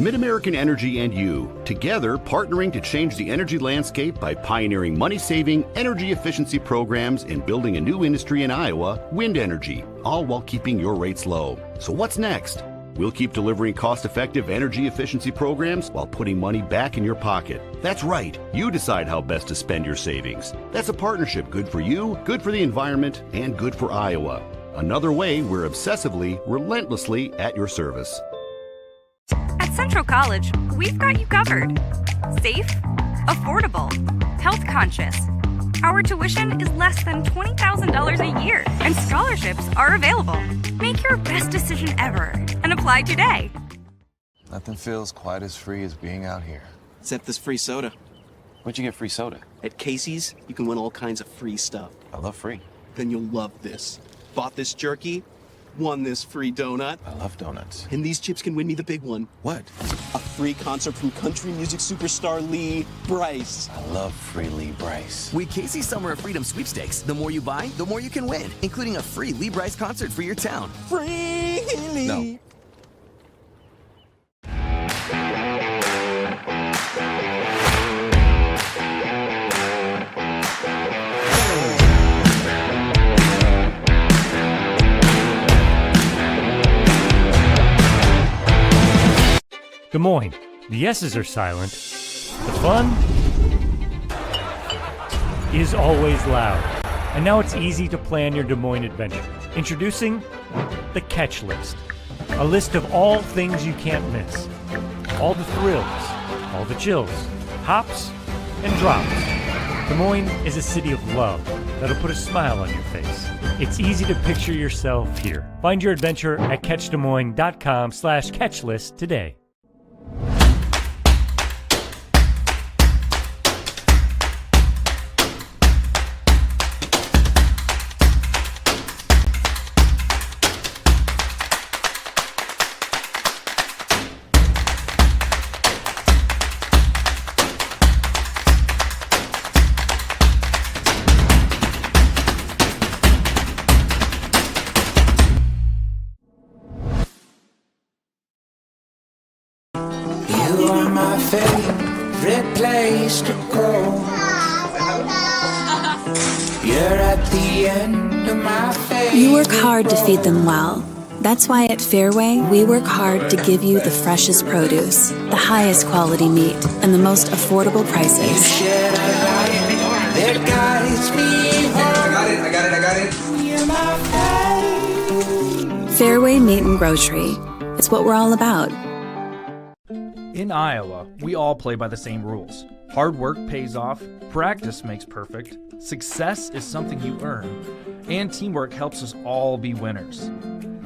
Mid-American Energy and you, together partnering to change the energy landscape by pioneering money-saving, energy efficiency programs and building a new industry in Iowa, wind energy, all while keeping your rates low. So what's next? We'll keep delivering cost-effective energy efficiency programs while putting money back in your pocket. That's right. You decide how best to spend your savings. That's a partnership good for you, good for the environment, and good for Iowa. Another way we're obsessively, relentlessly at your service. At Central College, we've got you covered. Safe, affordable, health conscious. Our tuition is less than $20,000 a year, and scholarships are available. Make your best decision ever and apply today. Nothing feels quite as free as being out here. Except this free soda. Where'd you get free soda? At Casey's, you can win all kinds of free stuff. I love free. Then you'll love this. Bought this jerky, won this free donut. I love donuts. And these chips can win me the big one. What? A free concert from country music superstar Lee Brice. I love free Lee Brice. With Casey's Summer of Freedom sweepstakes, the more you buy, the more you can win, including a free Lee Brice concert for your town. Free Lee! No. Des Moines. The S's are silent. The fun is always loud. And now it's easy to plan your Des Moines adventure. Introducing the Catch List. A list of all things you can't miss. All the thrills, all the chills, hops and drops. Des Moines is a city of love that'll put a smile on your face. It's easy to picture yourself here. Find your adventure at catchdesmoines.com/catchlist today. You are my favorite place to go. You're at the end of my favorite. You work hard to feed them well. That's why at Fairway, we work hard to give you the freshest produce, the highest quality meat, and the most affordable prices. You shed a light that guides me home. I got it. You're my favorite. Fairway Meat and Grocery. It's what we're all about. In Iowa, we all play by the same rules. Hard work pays off, practice makes perfect, success is something you earn, and teamwork helps us all be winners.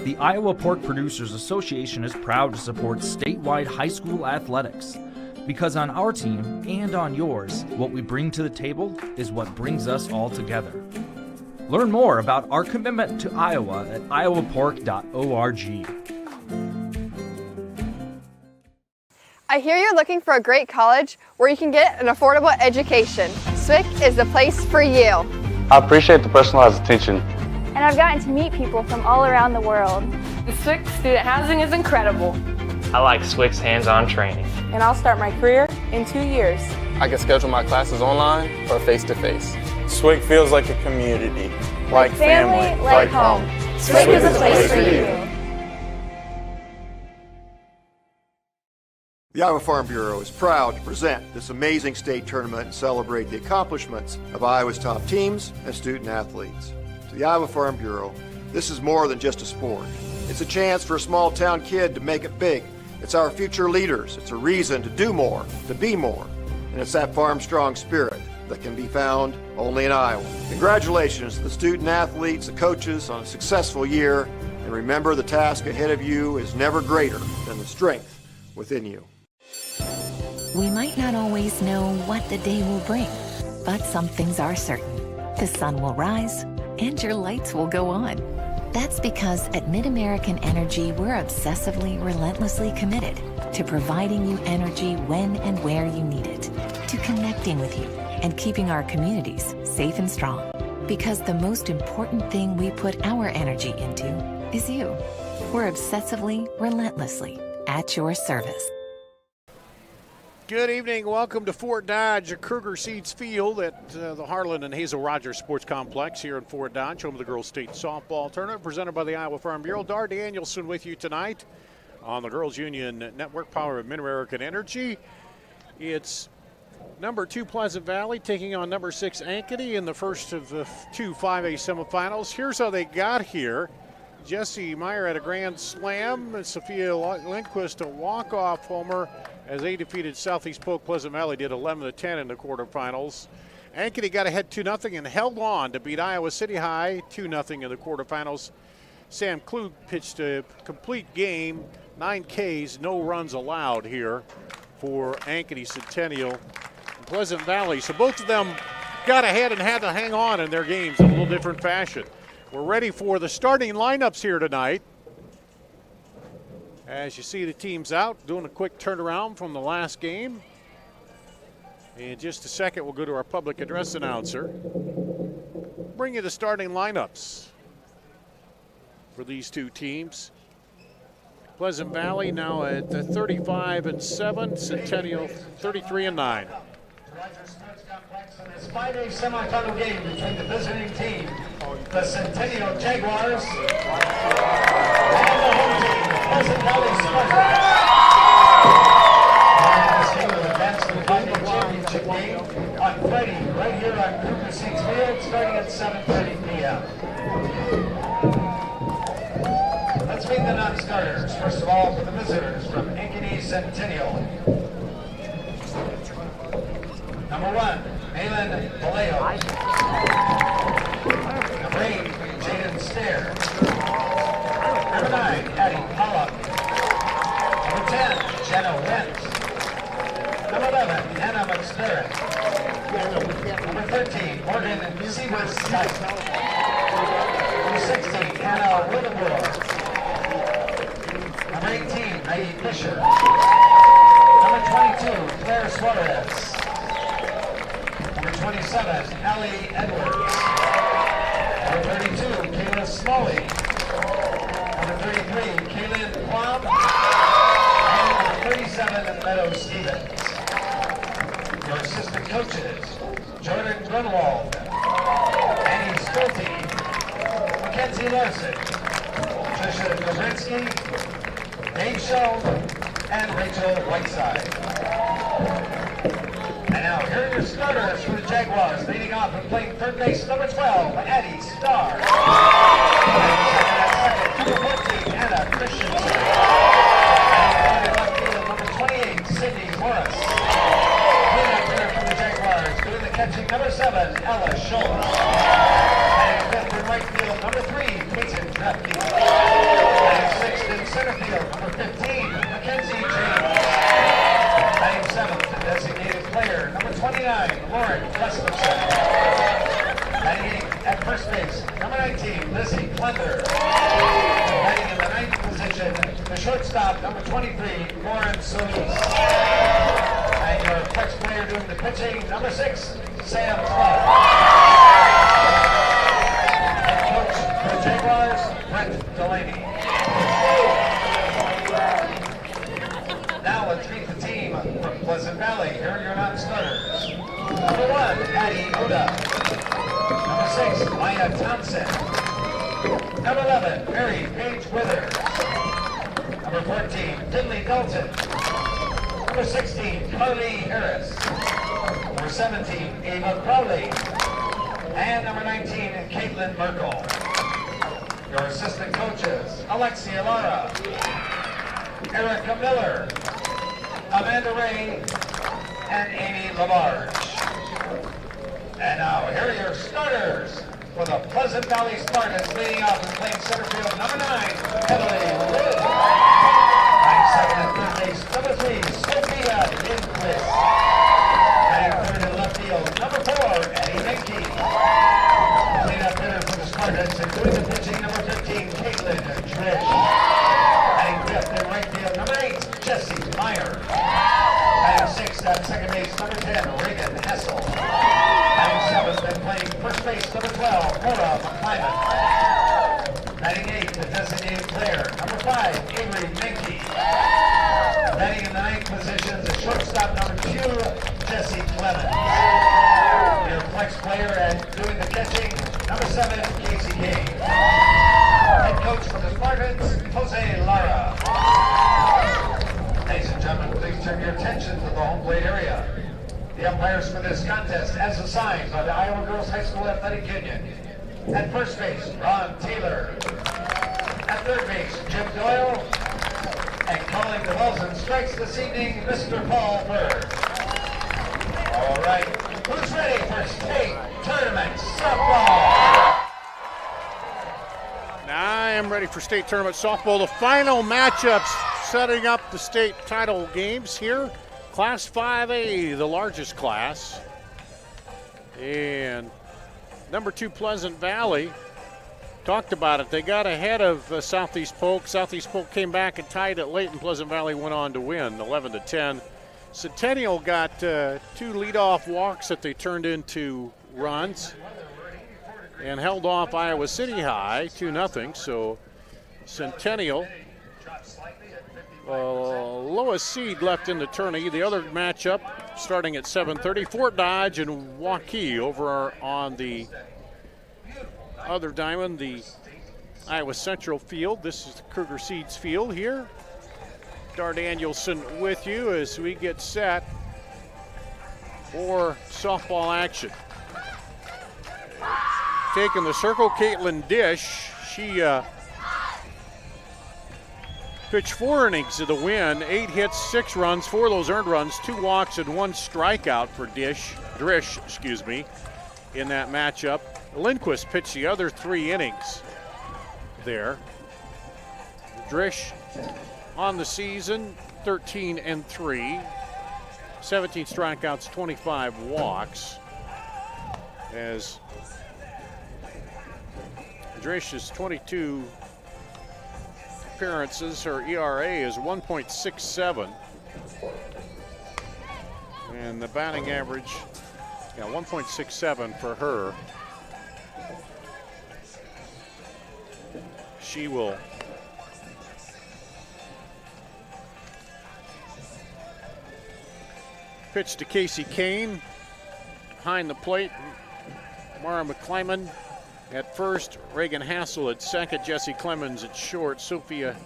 The Iowa Pork Producers Association is proud to support statewide high school athletics. Because on our team and on yours, what we bring to the table is what brings us all together. Learn more about our commitment to Iowa at iowapork.org. I hear you're looking for a great college where you can get an affordable education. SWIC is the place for you. I appreciate the personalized attention. And I've gotten to meet people from all around the world. The SWIC student housing is incredible. I like SWIC's hands-on training. And I'll start my career in 2 years. I can schedule my classes online or face-to-face. SWIC feels like a community, like family, like home. SWIC is a place for you. The Iowa Farm Bureau is proud to present this amazing state tournament and celebrate the accomplishments of Iowa's top teams and student athletes. To the Iowa Farm Bureau, this is more than just a sport. It's a chance for a small town kid to make it big. It's our future leaders. It's a reason to do more, to be more. And it's that farm strong spirit that can be found only in Iowa. Congratulations to the student athletes, the coaches on a successful year. And remember, the task ahead of you is never greater than the strength within you. We might not always know what the day will bring, but some things are certain. The sun will rise and your lights will go on. That's because at Mid-American Energy, we're obsessively, relentlessly committed to providing you energy when and where you need it, to connecting with you and keeping our communities safe and strong. Because the most important thing we put our energy into is you. We're obsessively, relentlessly at your service. Good evening. Welcome to Fort Dodge, Kruger Seeds Field at the Harlan and Hazel Rogers Sports Complex here in Fort Dodge, home of the Girls State Softball Tournament, presented by the Iowa Farm Bureau. Dar Danielson with you tonight on the Girls Union Network, power of Mid-American Energy. It's number 2 Pleasant Valley taking on number 6 Ankeny in the first of the 2 5A semifinals. Here's how they got here. Jesse Meyer had a grand slam, Sophia Lindquist a walk-off homer as they defeated Southeast Polk. Pleasant Valley did 11-10 in the quarterfinals. Ankeny got ahead 2-0 and held on to beat Iowa City High 2-0 in the quarterfinals. Sam Klug pitched a complete game, 9 Ks, no runs allowed here for Ankeny, Centennial, and Pleasant Valley. So both of them got ahead and had to hang on in their games in a little different fashion. We're ready for the starting lineups here tonight. As you see the teams out, doing a quick turnaround from the last game. In just a second, we'll go to our public address announcer. Bring you the starting lineups for these two teams. Pleasant Valley now at 35-7, Centennial 33-9. This 5A semifinal game between the visiting team, the Centennial Jaguars, and the home team, the Pleasant Valley Spartans. This game will advance to the 5A championship game on Friday, right here on Kruger Seeds Field, starting at 7:30 p.m. Let's meet the non-starters. First of all, for the visitors from Ankeny Centennial. Number 1, Malin Vallejo. Number 8, Jaden Stair. Number 9, Addie Pollock. Number 10, Jenna Went. Number 11, Hannah McSpirit. Number 13, Morgan Seaworth Stipe. Number 16, Hannah Wittenborg. Number 18, Maggie Fisher. Number 22, Claire Suarez. Number 27, Allie Edwards. Number 32, Kayla Smalley. Number 33, Kaylin Plum. And number 37, Meadow Stevens. Your assistant coaches, Jordan Grunwald, Annie Schulte, Mackenzie Larson, Trisha Kozinski, Dave Schoen, and Rachel Whiteside. And now, here are your starters for the Jaguars. Leading off and playing third base, number 12, Addie Starr. Number 14, Anna Christensen. And left field, number 28, Cindy Morris. Cleanup hitter for the Jaguars, doing the catching, number 7, Ella Schultz. And fifth in right field, number 3, Peyton Drefke. And sixth in center field, number 15, Mackenzie James. And seventh, the designated player, number 29, Lauren Gustafson. Batting at first base, number 19, Lizzie Klender. Batting in the 9th position, the shortstop, number 23, Lauren Solis. And your flex player doing the pitching, number 6, Sam Clark. Head coach for the Jaguars, Brent Delaney. Now let's meet the team from Pleasant Valley. Here are your non-starters. Number 1, Addie Oda. Number 6, Maya Thompson. Number 11, Mary Paige Withers. Number 14, Finley Dalton. Number 16, Carly Harris. Number 17, Ava Crowley. And number 19, Caitlin Merkel. Your assistant coaches, Alexia Lara, Erica Miller, Amanda Ray, and Amy LaMarche. And now, here are your starters for the Pleasant Valley Spartans, leading off and playing center field, number 9, Emily Wood. Playing second and third base, number 3, Sophia Lindquist. Playing third and left field, number 4, Eddie Menke. Cleanup hitter for the Spartans, including the pitching, number 15, Caitlin Trish. Playing fifth in right field, number 8, Jesse Meyer. Batting sixth at second base, number 10, Reagan Hessel. Batting seventh and playing first base, number 12, Maura McClyman. Batting eighth, the designated player, number 5, Avery Menke. Batting in the 9th position, the shortstop, number 2, you, Jesse Clemens. Your flex player and doing the catching, number 7, Casey King. Head coach for the Spartans, Jose Lara. Ladies and gentlemen, please turn your attention to the home plate area. The umpires for this contest, as assigned by the Iowa Girls High School Athletic Union. At first base, Ron Taylor. At third base, Jim Doyle. And calling the balls and strikes this evening, Mr. Paul Bird. All right, who's ready for state tournament softball? I am ready for state tournament softball. The final matchups setting up the state title games here. Class 5A, the largest class. And number 2 Pleasant Valley, talked about it. They got ahead of Southeast Polk. Southeast Polk came back and tied it late, and Pleasant Valley went on to win 11-10. Centennial got 2 leadoff walks that they turned into runs and held off Iowa City High 2-0. So Centennial, lowest seed left in the tourney. The other matchup starting at 7:30, Fort Dodge and Waukee over on the other diamond, the Iowa Central field. This is the Kruger Seeds field here. Dar Danielson with you as we get set for softball action. Taking the circle, Caitlin Dish. She pitched 4 innings of the win, 8 hits, 6 runs, 4 of those earned runs, 2 walks, and 1 strikeout for Drish, in that matchup. Lindquist pitched the other 3 innings there. Drish on the season, 13-3, 17 strikeouts, 25 walks. As Drish's 22 appearances, her ERA is 1.67. And the batting average, 1.67 for her. She will pitch to Casey Kane. Behind the plate, Mara McClyman at first, Reagan Hassel at second, Jesse Clemens at short, Sophia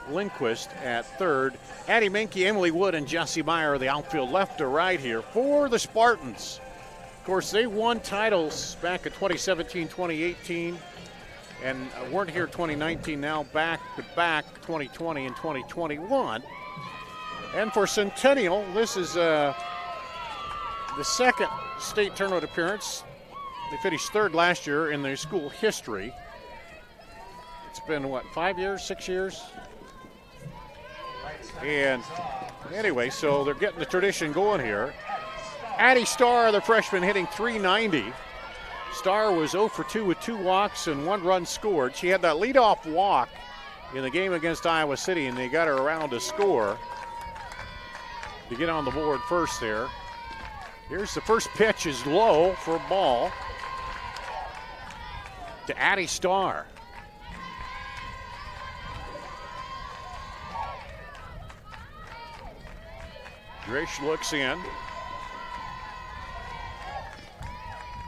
Lindquist at third. Addie Menke, Emily Wood, and Jessie Meyer are the outfield left to right here for the Spartans. Of course, they won titles back in 2017, 2018, and weren't here 2019, now back-to-back 2020 and 2021. And for Centennial, this is the second state tournament appearance. They finished 3rd last year in their school history. It's been, 5 years, 6 years? And anyway, so they're getting the tradition going here. Addie Starr, the freshman, hitting .390. Starr was 0 for 2 with 2 walks and 1 run scored. She had that leadoff walk in the game against Iowa City, and they got her around to score to get on the board first there. Here's the first pitch, is low for a ball to Addie Starr. Drish looks in.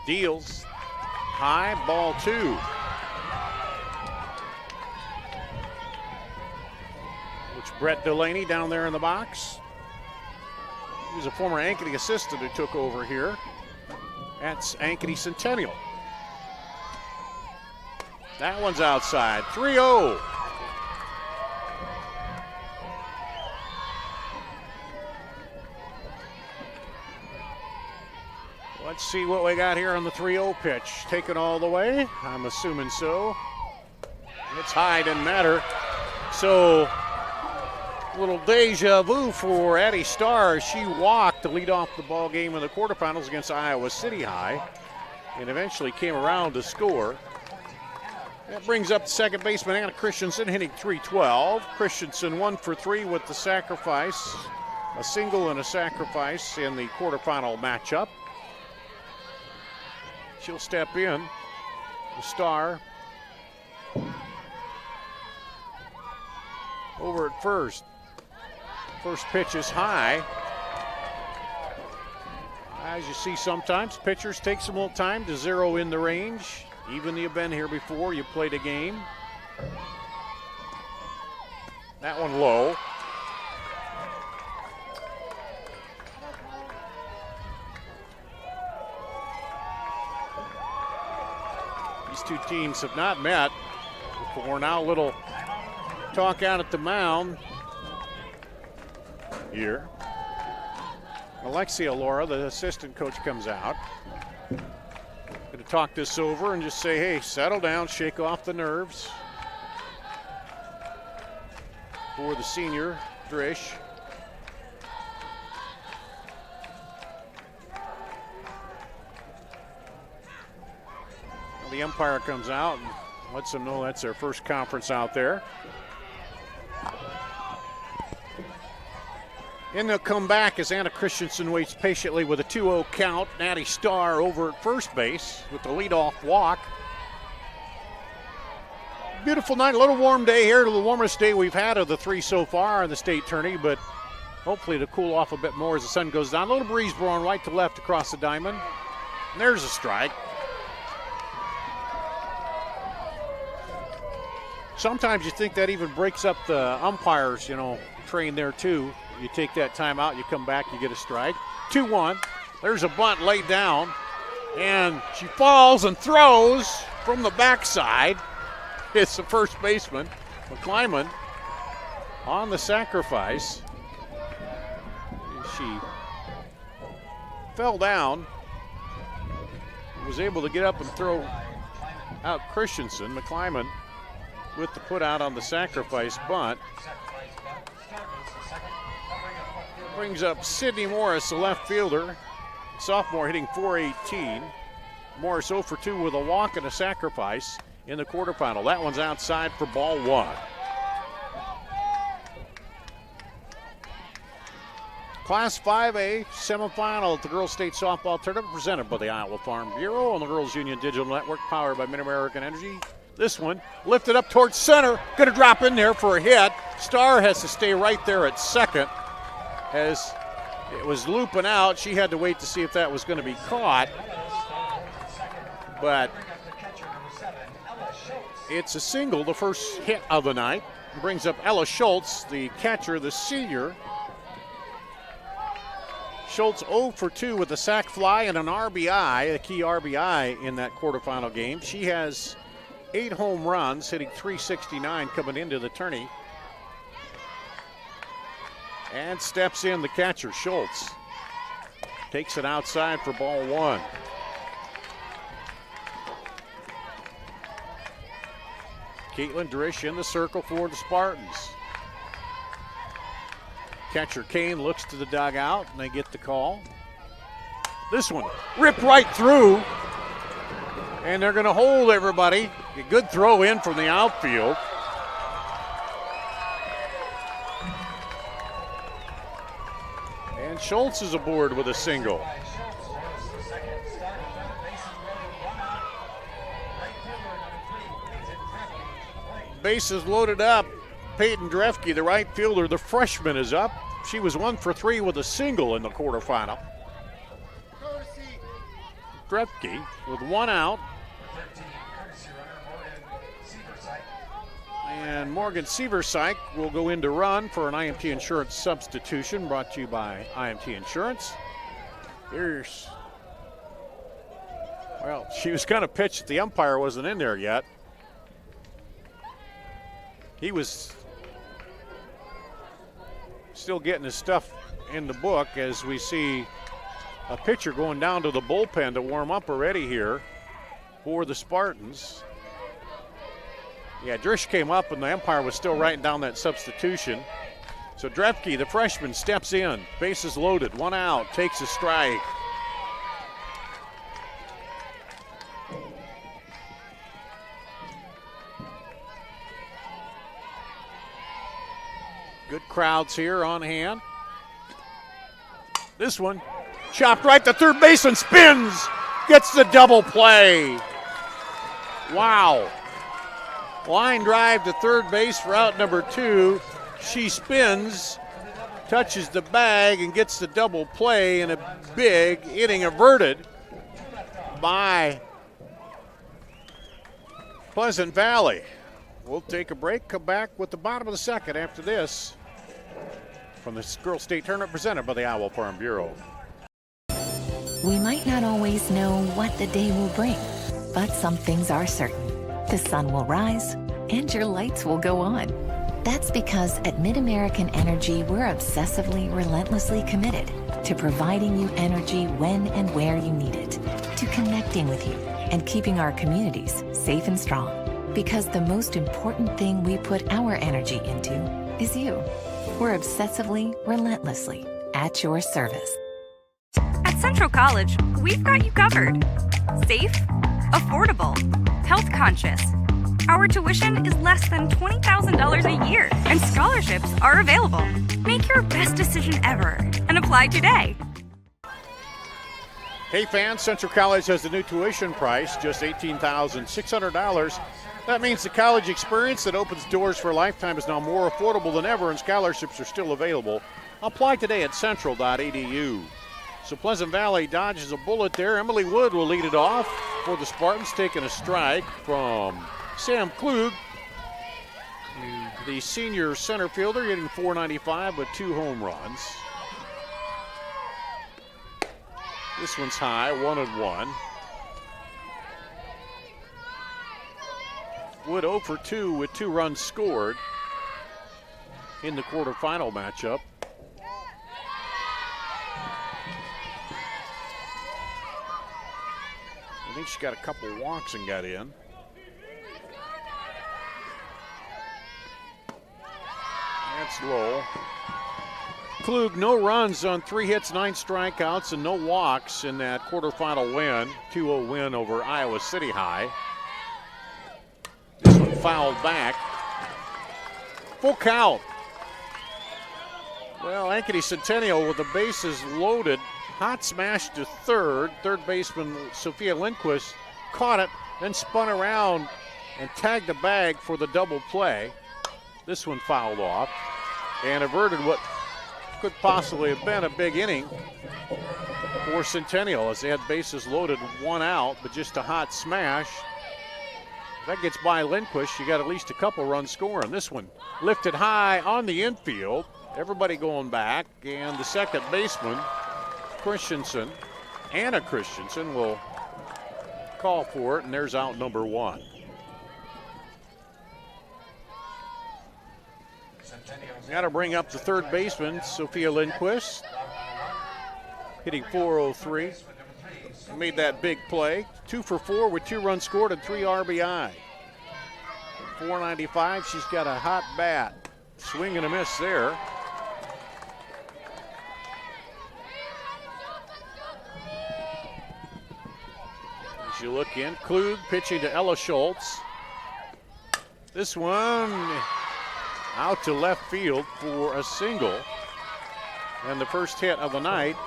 Deals high, ball 2. It's Brett Delaney down there in the box. He was a former Ankeny assistant who took over here. That's Ankeny Centennial. That one's outside, 3-0. Let's see what we got here on the 3-0 pitch. Taken all the way, I'm assuming so. It's high, didn't matter. So, a little deja vu for Addie Starr. She walked to lead off the ball game in the quarterfinals against Iowa City High and eventually came around to score. That brings up second baseman Anna Christensen, hitting .312. Christensen 1 for 3 with the sacrifice, a single and a sacrifice in the quarterfinal matchup. She'll step in. The Star over at first. First pitch is high. As you see sometimes, pitchers take some little time to zero in the range. Even you've been here before, you played a game. That one low. These two teams have not met before. Now a little talk out at the mound here. Alexia Laura, the assistant coach, comes out. Going to talk this over and just say, hey, settle down, shake off the nerves. For the senior, Drish. Well, the umpire comes out and lets them know that's their first conference out there. And they'll come back as Anna Christensen waits patiently with a 2-0 count. Natty Starr over at first base with the leadoff walk. Beautiful night, a little warm day here, the warmest day we've had of the three so far in the state tourney, but hopefully to cool off a bit more as the sun goes down. A little breeze blowing right to left across the diamond. And there's a strike. Sometimes you think that even breaks up the umpires, train there too. You take that time out, you come back, you get a strike. 2-1. There's a bunt laid down, and she falls and throws from the backside. It's the first baseman, McClyman, on the sacrifice. She fell down, was able to get up and throw out Christensen. McClyman with the put out on the sacrifice bunt. Brings up Sydney Morris, the left fielder, sophomore, hitting .418. Morris 0 for 2 with a walk and a sacrifice in the quarterfinal. That one's outside for ball one. Class 5A semifinal at the Girls State Softball Tournament presented by the Iowa Farm Bureau and the Girls Union Digital Network powered by Mid-American Energy. This one lifted up towards center, going to drop in there for a hit. Starr has to stay right there at second. As it was looping out, she had to wait to see if that was going to be caught. But it's a single, the first hit of the night. It brings up Ella Schultz, the catcher, the senior. Schultz 0 for 2 with a sac fly and an RBI, a key RBI in that quarterfinal game. She has 8 home runs, hitting .369 coming into the tourney. And steps in the catcher, Schultz. Takes it outside for ball one. Caitlin Drish in the circle for the Spartans. Catcher Kane looks to the dugout, and they get the call. This one ripped right through, and they're going to hold everybody. A good throw in from the outfield. And Schultz is aboard with a single. Bases loaded up. Peyton Drefke, the right fielder, the freshman, is up. She was 1 for 3 with a single in the quarterfinal. Drefke with 1 out. And Morgan Sieversyk will go in to run for an IMT Insurance substitution brought to you by IMT Insurance. She was going to pitch. The umpire wasn't in there yet. He was still getting his stuff in the book as we see a pitcher going down to the bullpen to warm up already here for the Spartans. Yeah, Drish came up and the umpire was still writing down that substitution. So Drefke, the freshman, steps in. Bases loaded, 1 out, takes a strike. Good crowds here on hand. This one chopped right to third base and spins. Gets the double play. Wow. Line drive to third base for out number 2. She spins touches the bag and gets the double play, and a big inning averted by Pleasant Valley. We'll take a break, come back with the bottom of the second after this from the Girls State Tournament presented by the Iowa Farm Bureau. We might not always know what the day will bring, but some things are certain. The sun will rise and your lights will go on. That's because at Mid-American Energy, we're obsessively, relentlessly committed to providing you energy when and where you need it, to connecting with you and keeping our communities safe and strong. Because the most important thing we put our energy into is you. We're obsessively, relentlessly at your service. At Central College, we've got you covered. Safe, affordable, health conscious. Our tuition is less than $20,000 a year, and scholarships are available. Make your best decision ever and apply today. Hey fans, Central College has the new tuition price, just $18,600. That means the college experience that opens doors for a lifetime is now more affordable than ever, and scholarships are still available. Apply today at central.edu. So Pleasant Valley dodges a bullet there. Emily Wood will lead it off for the Spartans, taking a strike from Sam Klug, the senior center fielder, hitting .495 with 2 home runs. This one's high, 1-1. Wood 0 for 2 with 2 runs scored in the quarterfinal matchup. I think she got a couple walks and got in. That's low. Klug, no runs on 3 hits, 9 strikeouts, and no walks in that quarterfinal win. 2-0 win over Iowa City High. This one fouled back. Full count. Well, Ankeny Centennial with the bases loaded. Hot smash to third. Third baseman Sophia Lindquist caught it, then spun around and tagged the bag for the double play. This one fouled off and averted what could possibly have been a big inning for Centennial as they had bases loaded, 1 out, but just a hot smash. If that gets by Lindquist, you got at least a couple runs scoring. This one lifted high on the infield. Everybody going back, and the second baseman, Anna Christensen, will call for it, and there's out number 1. Got to bring up the third baseman, Sophia Lindquist, hitting .403. Made that big play. 2 for 4 with 2 runs scored and 3 RBI. .495, she's got a hot bat. Swing and a miss there. As you look in, Klug pitching to Ella Schultz. This one out to left field for a single. And the first hit of the night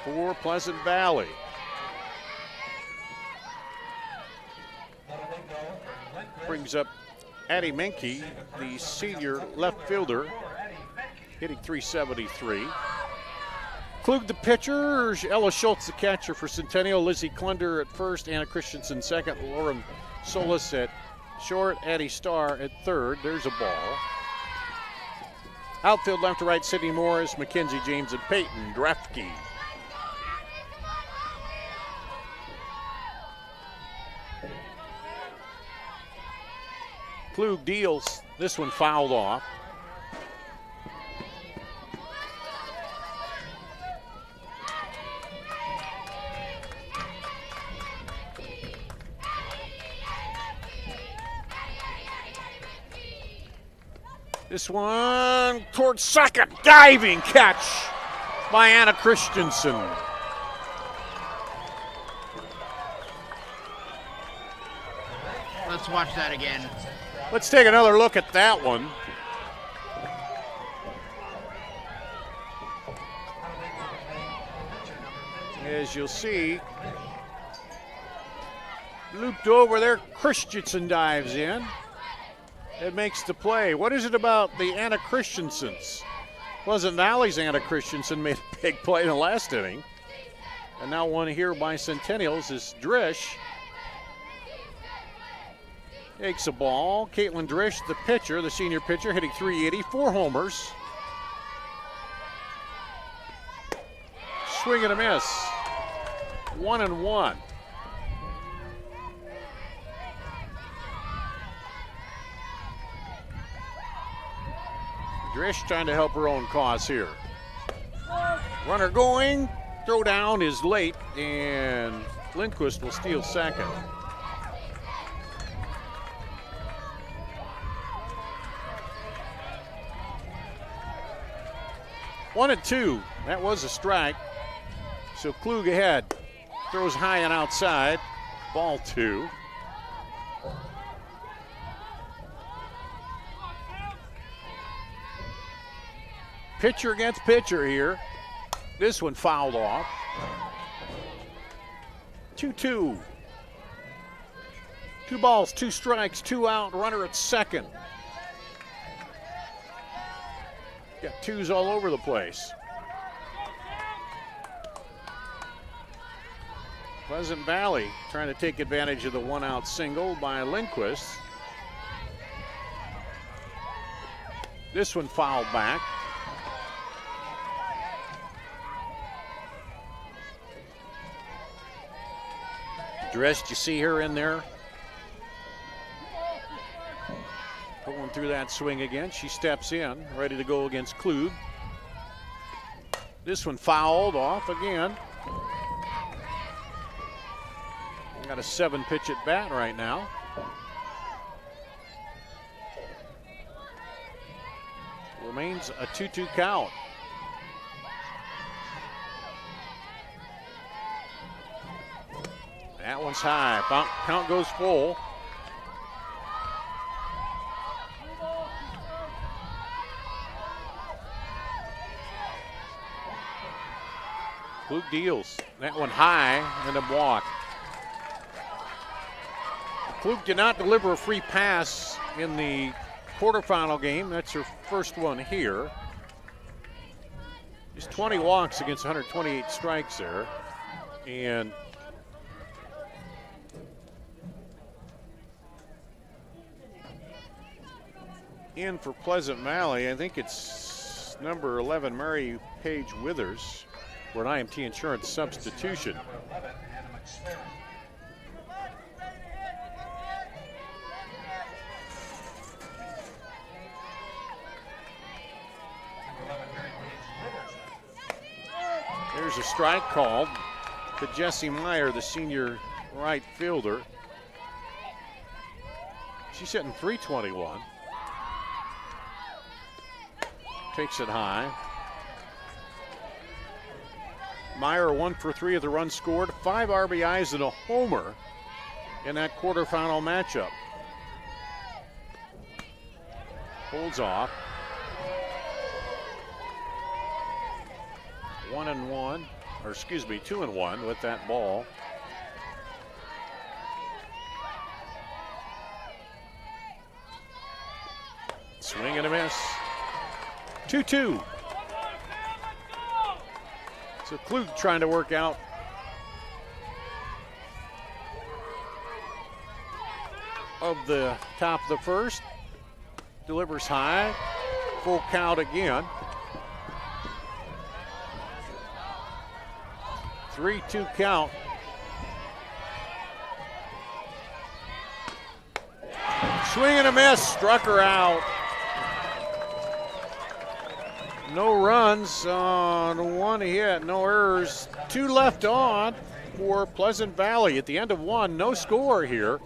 for Pleasant Valley. Brings up Addie Menke, the senior left fielder, hitting .373. Klug the pitcher, Ella Schultz the catcher for Centennial, Lizzie Klunder at first, Anna Christensen second, Lauren Solis at short, Addie Starr at third. There's a ball. Outfield left to right, Sydney Morris, Mackenzie James, and Peyton Drefke. Klug deals. This one fouled off. This one towards second. Diving catch by Anna Christensen. Let's watch that again. Let's take another look at that one. As you'll see, looped over there, Christensen dives in. It makes the play. What is it about the Anna Christensens Pleasant Valley's Anna Christensen made a big play in the last inning. And now one here by Centennials is Drish. Takes a ball. Caitlin Drish, the pitcher, the senior pitcher, hitting .380, 4 homers. Swing and a miss. 1-1. Drish trying to help her own cause here. Runner going. Throw down is late, and Lindquist will steal second. One and two. That was a strike. So Klug ahead. Throws high and outside. Ball 2. Pitcher against pitcher here. This one fouled off. 2-2. 2 balls, 2 strikes, 2 out. Runner at second. Got 2s all over the place. Pleasant Valley trying to take advantage of the 1-out single by Lindquist. This one fouled back. Dressed, you see her in there. Going through that swing again. She steps in, ready to go against Klug. This one fouled off again. Got a 7-pitch at bat right now. Remains a 2-2 count. That one's high. Count goes full. Klug deals. That one high and a walk. Klug did not deliver a free pass in the quarterfinal game. That's her first one here. Just 20 walks against 128 strikes there. And in for Pleasant Valley, I think it's number 11, Mary Page Withers, for an IMT insurance substitution. There's a strike called to Jessie Meyer, the senior right fielder. She's hitting .321. Takes it high. Meyer 1 for 3 of the runs scored, 5 RBIs and a homer in that quarterfinal matchup. Holds off. 1-1, or excuse me, 2-1 with that ball. Swing and a miss. 2-2. So Klug trying to work out. Of the top of the first. Delivers high. Full count again. 3-2 count. Swing and a miss. Struck her out. No runs on 1 hit, no errors. 2 left on for Pleasant Valley. At the end of 1, no score here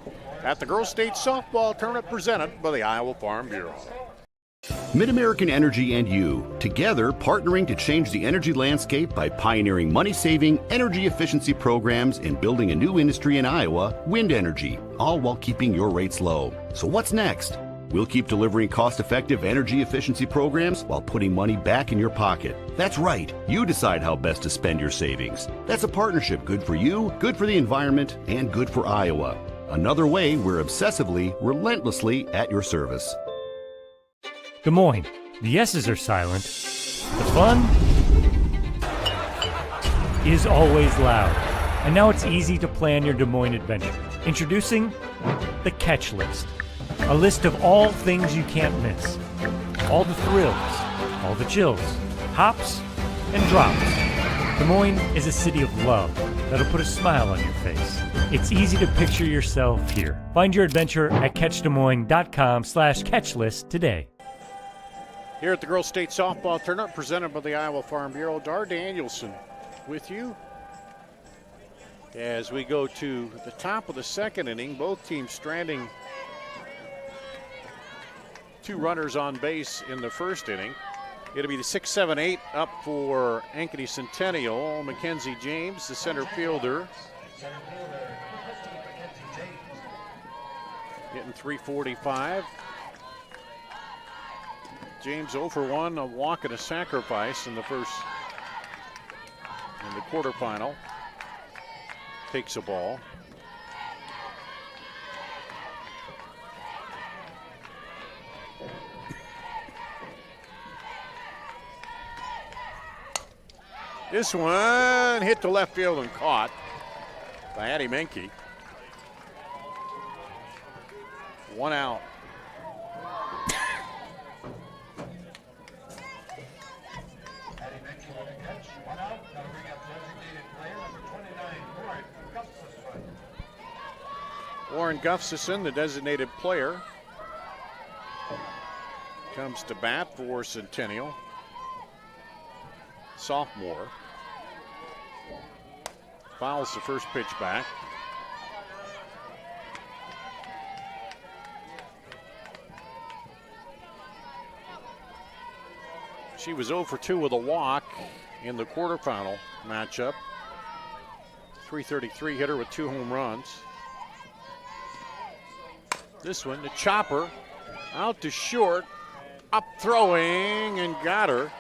at the Girls State Softball Tournament presented by the Iowa Farm Bureau. Mid-American Energy and you, together partnering to change the energy landscape by pioneering money-saving, energy efficiency programs and building a new industry in Iowa, wind energy, all while keeping your rates low. So what's next? We'll keep delivering cost-effective energy efficiency programs while putting money back in your pocket. That's right. You decide how best to spend your savings. That's a partnership good for you, good for the environment, and good for Iowa. Another way we're obsessively, relentlessly at your service. Des Moines. The S's are silent. The fun is always loud. And now it's easy to plan your Des Moines adventure. Introducing the Catch List. A list of all things you can't miss. All the thrills, all the chills, hops and drops. Des Moines is a city of love that'll put a smile on your face. It's easy to picture yourself here. Find your adventure at catchdesmoines.com/catchlist today. Here at the Girls State Softball Tournament presented by the Iowa Farm Bureau, Dar Danielson with you as we go to the top of the second inning. Both teams stranding 2 runners on base in the first inning. It'll be the 6-7-8 up for Ankeny Centennial. Mackenzie James, the center fielder, getting 345. James 0 for 1, a walk and a sacrifice in the quarterfinal. Takes a ball. This one hit to left field and caught by Addie Menke. 1 out. Warren Gustafson, the designated player, comes to bat for Centennial. Sophomore. Fouls the first pitch back. She was 0 for 2 with a walk in the quarterfinal matchup. .333 hitter with 2 home runs. This one, the chopper, out to short, up throwing, and got her.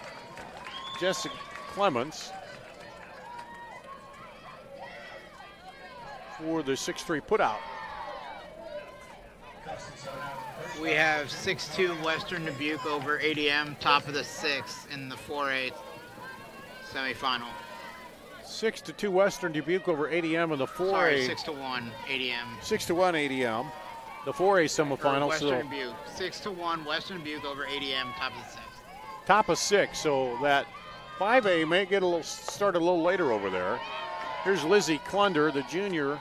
Jessica Clemens for the 6-3 putout. We have 6-2 Western Dubuque over ADM, top of the 6th in the 4A semifinal. 6-2 Western Dubuque over ADM in the 4A. Sorry, 6-1 ADM. 6-1 ADM. The 4A semifinal. Western Dubuque. 6-1 Western Dubuque over ADM, top of the 6th. Top of 6, so that 5A may get started a little later over there. Here's Lizzie Klunder, the junior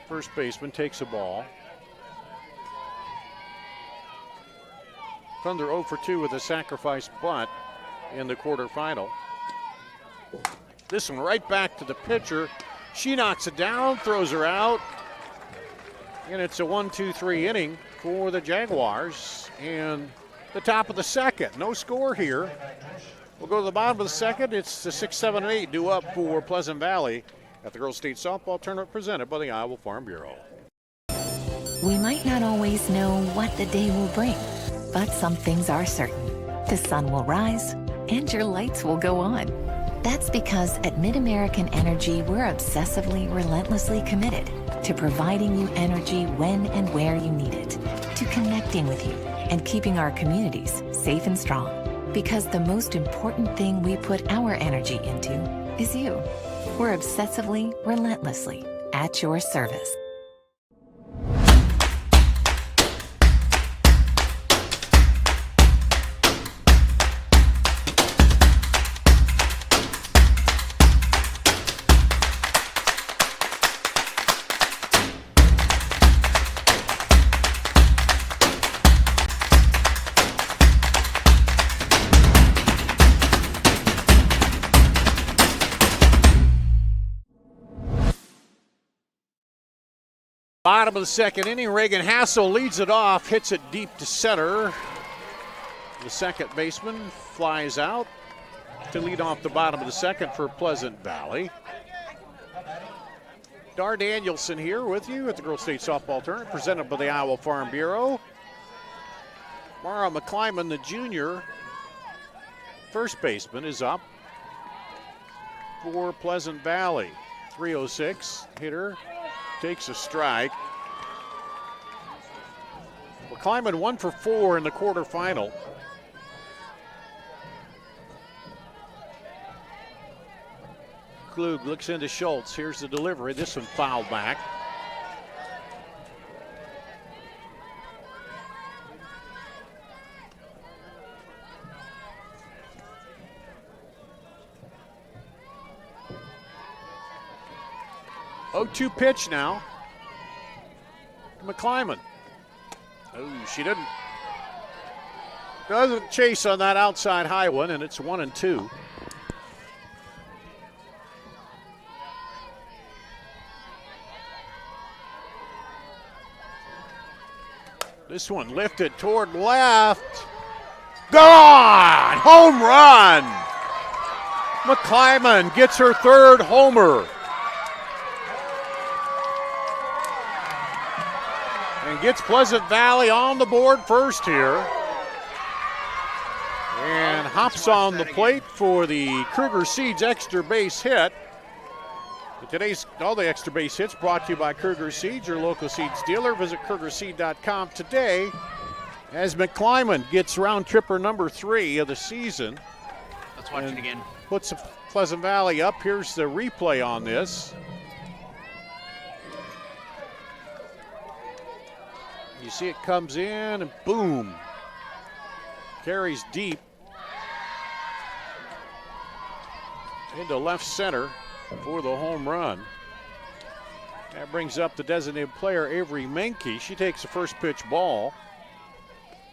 first baseman, takes a ball. Klunder 0 for 2 with a sacrifice bunt in the quarterfinal. This one right back to the pitcher. She knocks it down, throws her out, and it's a 1-2-3 inning for the Jaguars. And the top of the second, no score here. We'll go to the bottom of the second. It's the 6-7-8 due up for Pleasant Valley at the Girls State Softball Tournament presented by the Iowa Farm Bureau. We might not always know what the day will bring, but some things are certain. The sun will rise and your lights will go on. That's because at MidAmerican Energy, we're obsessively, relentlessly committed to providing you energy when and where you need it, to connecting with you and keeping our communities safe and strong. Because the most important thing we put our energy into is you. We're obsessively, relentlessly at your service. Bottom of the second inning, Reagan Hassel leads it off, hits it deep to center. The second baseman flies out to lead off the bottom of the second for Pleasant Valley. Dar Danielson here with you at the Girls State Softball Tournament presented by the Iowa Farm Bureau. Mara McClyman, the junior first baseman, is up for Pleasant Valley. 306 hitter. Takes a strike. McClyman 1 for 4 in the quarterfinal. Klug looks into Schultz. Here's the delivery. This one fouled back. Oh, 2 pitch now. McClyman. Oh, she doesn't chase on that outside high one, and it's 1-2. This one lifted toward left. Gone! Home run! McClyman gets her 3rd homer. And gets Pleasant Valley on the board first here. And hops on the plate for the Kruger Seeds extra base hit. Today's all the extra base hits brought to you by Kruger Seeds, your local seeds dealer. Visit KrugerSeed.com today as McClyman gets round tripper number 3 of the season. Let's watch it again. Puts Pleasant Valley up. Here's the replay on this. You see it comes in and boom. Carries deep into left center for the home run. That brings up the designated player, Avery Menke. She takes the first pitch ball.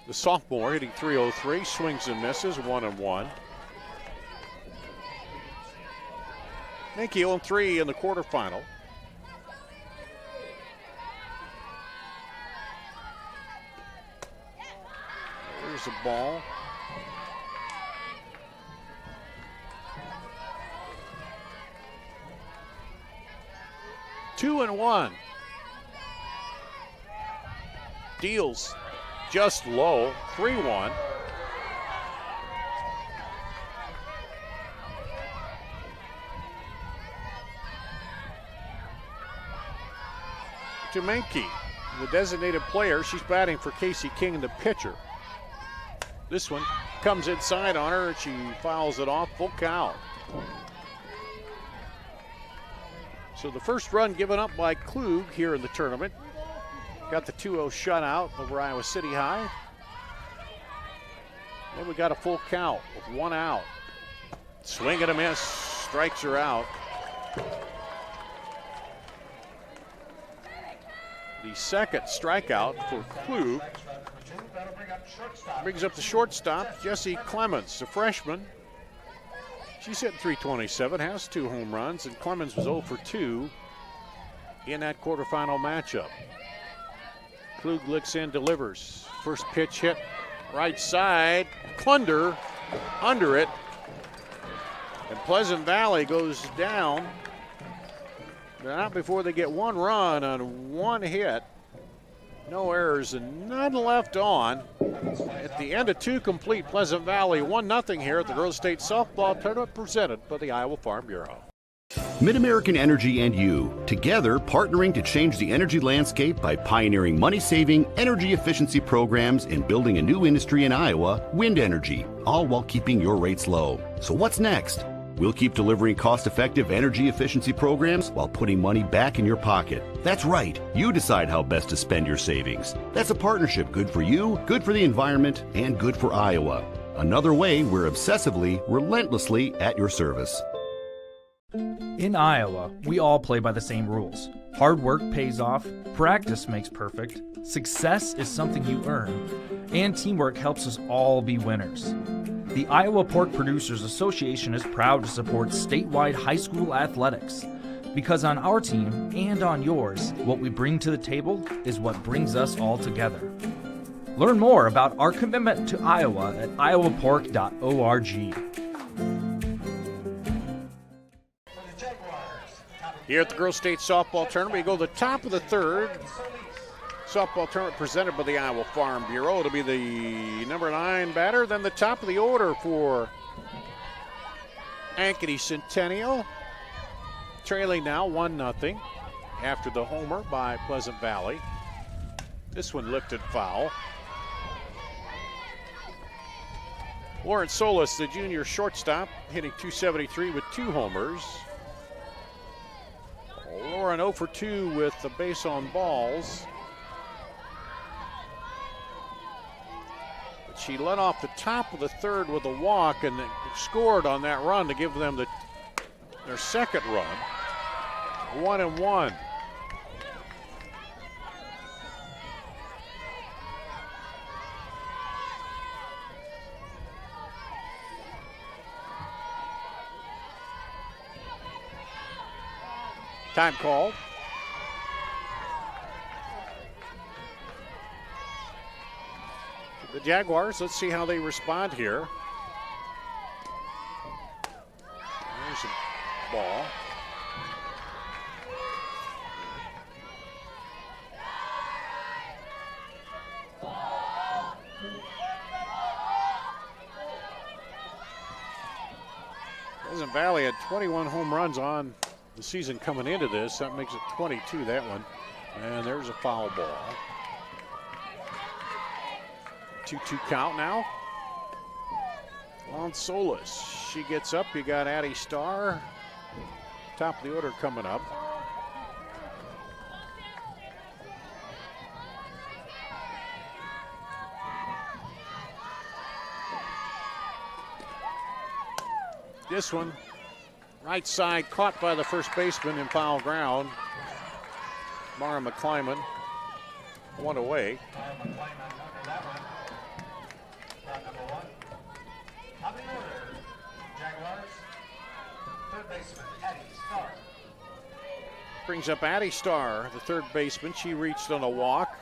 The sophomore hitting .303, swings and misses, 1-1. Menke 0-3 in the quarterfinal. There's the ball. Two and 1. Deals just low, 3-1. Menke, the designated player. She's batting for Casey King, the pitcher. This one comes inside on her and she fouls it off, full count. So the first run given up by Klug here in the tournament. Got the 2-0 shutout over Iowa City High. Then we got a full count with 1 out. Swing and a miss, strikes her out. The second strikeout for Klug. Brings up the shortstop, Jessie Clemens, a freshman. She's hitting .327, has 2 home runs, and Clemens was 0 for 2 in that quarterfinal matchup. Klug looks in, delivers. First pitch hit right side, Klunder under it, and Pleasant Valley goes down. Not before they get 1 run on 1 hit. No errors and none left on. At the end of 2 complete, Pleasant Valley 1-0 here at the Girls State Softball Tournament presented by the Iowa Farm Bureau. Mid-American Energy and you, together partnering to change the energy landscape by pioneering money-saving, energy efficiency programs and building a new industry in Iowa, wind energy, all while keeping your rates low. So what's next? We'll keep delivering cost-effective energy efficiency programs while putting money back in your pocket. That's right. You decide how best to spend your savings. That's a partnership good for you, good for the environment, and good for Iowa. Another way we're obsessively, relentlessly at your service. In Iowa, we all play by the same rules. Hard work pays off, practice makes perfect, success is something you earn, and teamwork helps us all be winners. The Iowa Pork Producers Association is proud to support statewide high school athletics. Because on our team and on yours, what we bring to the table is what brings us all together. Learn more about our commitment to Iowa at iowapork.org. Here at the Girls State Softball Tournament, we go to the top of the 3rd. Softball tournament presented by the Iowa Farm Bureau. It'll be the number 9 batter, then the top of the order for Ankeny Centennial. Trailing now 1-0 after the homer by Pleasant Valley. This one lifted foul. Lawrence Solis, the junior shortstop, hitting .273 with 2 homers. Lauren 0 for 2 with the base on balls. But she led off the top of the third with a walk and scored on that run to give them their second run. 1-1. Time called. The Jaguars, let's see how they respond here. There's a ball. Pleasant Valley had 21 home runs on the season coming into this. That makes it 22, that one. And there's a foul ball. 2-2 count now. On Solis. She gets up. You got Addie Starr. Top of the order coming up. This one, right side, caught by the first baseman in foul ground. Mara McClyman, one away. Brings up Addie Starr, the third baseman. She reached on a walk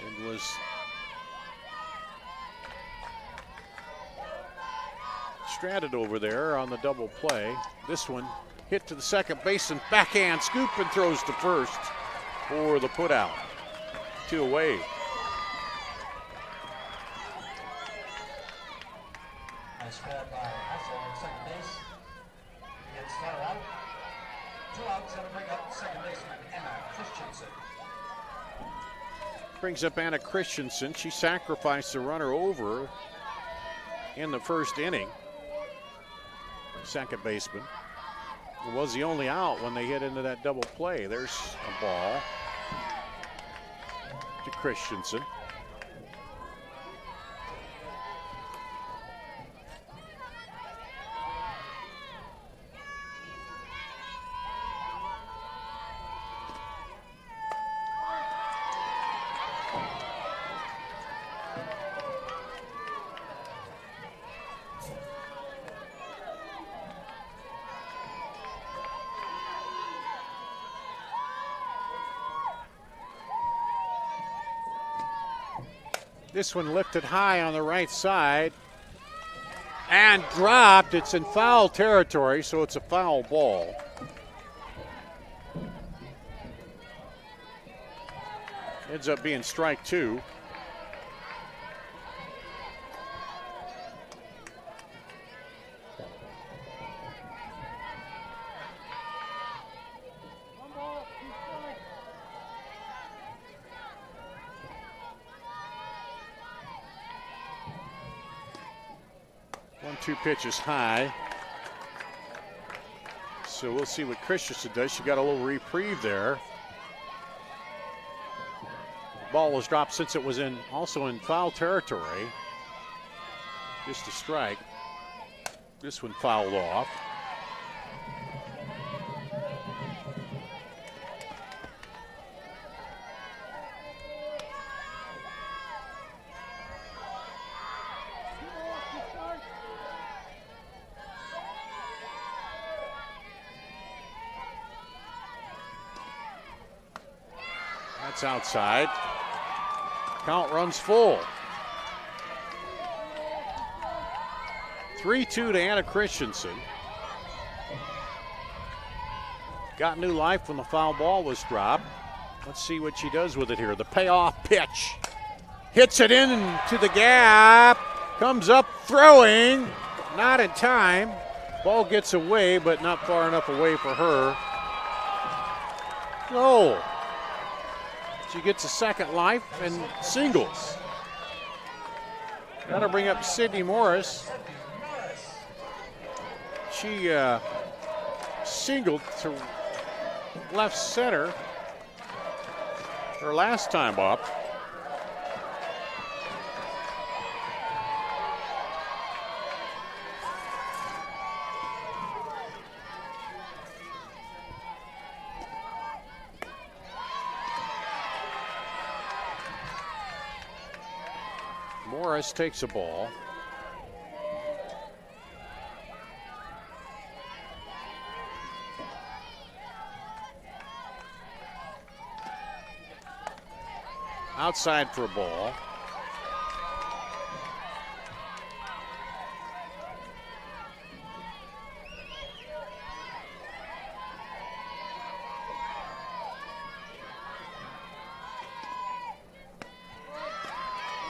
and was stranded over there on the double play. This one hit to the second baseman, backhand scoop and throws to first for the putout. 2 away. Nice grab by Hustle on second base. He gets started out. 2 outs, going to bring up second baseman Anna Christensen. Brings up Anna Christensen. She sacrificed the runner over in the first inning. Second baseman. It was the only out when they hit into that double play. There's a ball to Christensen. This one lifted high on the right side and dropped. It's in foul territory, so it's a foul ball. Ends up being strike 2. Two pitches high. So we'll see what Christensen does. She got a little reprieve there. The ball was dropped since it was also in foul territory. Just a strike. This one fouled off. That's outside. Count runs full. 3-2 to Anna Christensen. Got new life when the foul ball was dropped. Let's see what she does with it here. The payoff pitch. Hits it into the gap. Comes up throwing. Not in time. Ball gets away, but not far enough away for her. Oh. She gets a second life and singles. Got to bring up Sydney Morris. She singled to left center. Her last time up. Morris takes a ball. Outside for a ball.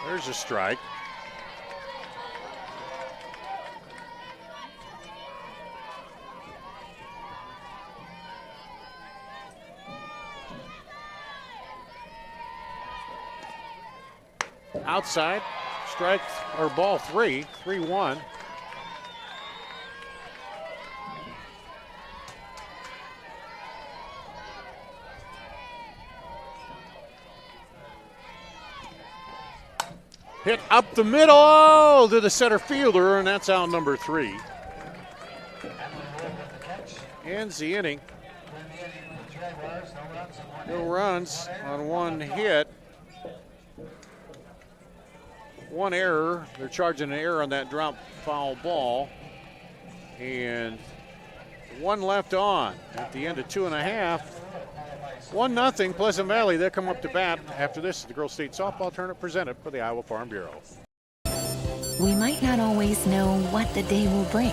There's a strike. Outside, strike or ball 3-1. Hit up the middle to the center fielder, and that's out number 3. Ends the inning. No runs on one hit. One error. They're charging an error on that drop foul ball. And one left on at the end of 2.5. 1-0 Pleasant Valley. They'll come up to bat. After this is the Girls State Softball Tournament presented by the Iowa Farm Bureau. We might not always know what the day will bring,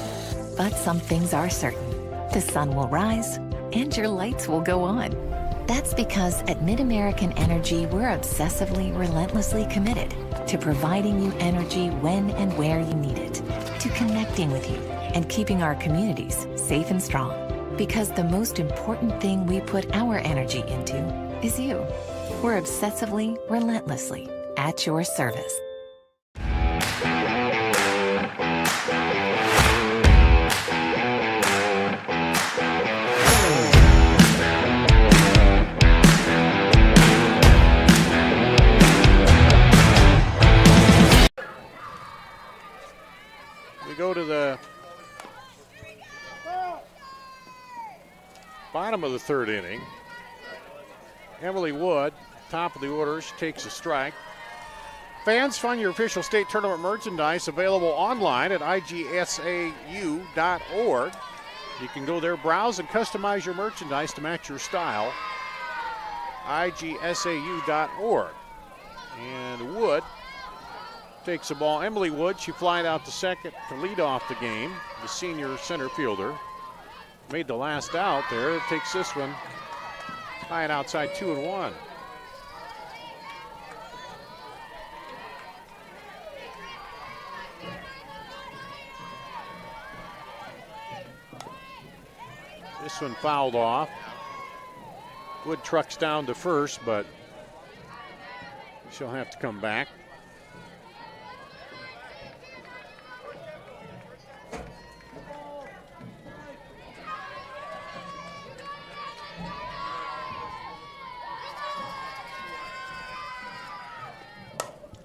but some things are certain. The sun will rise and your lights will go on. That's because at MidAmerican Energy, we're obsessively, relentlessly committed to providing you energy when and where you need it, to connecting with you and keeping our communities safe and strong. Because the most important thing we put our energy into is you. We're obsessively, relentlessly at your service. We go to the bottom of the third inning. Emily Wood, top of the order, she takes a strike. Fans, find your official state tournament merchandise available online at IGHSAU.org. You can go there, browse, and customize your merchandise to match your style. IGHSAU.org. And Wood takes the ball. Emily Wood, she flied out to second to lead off the game, the senior center fielder. Made the last out there. Takes this one high and outside, 2-1. This one fouled off. Wood trucks down to first, but she'll have to come back.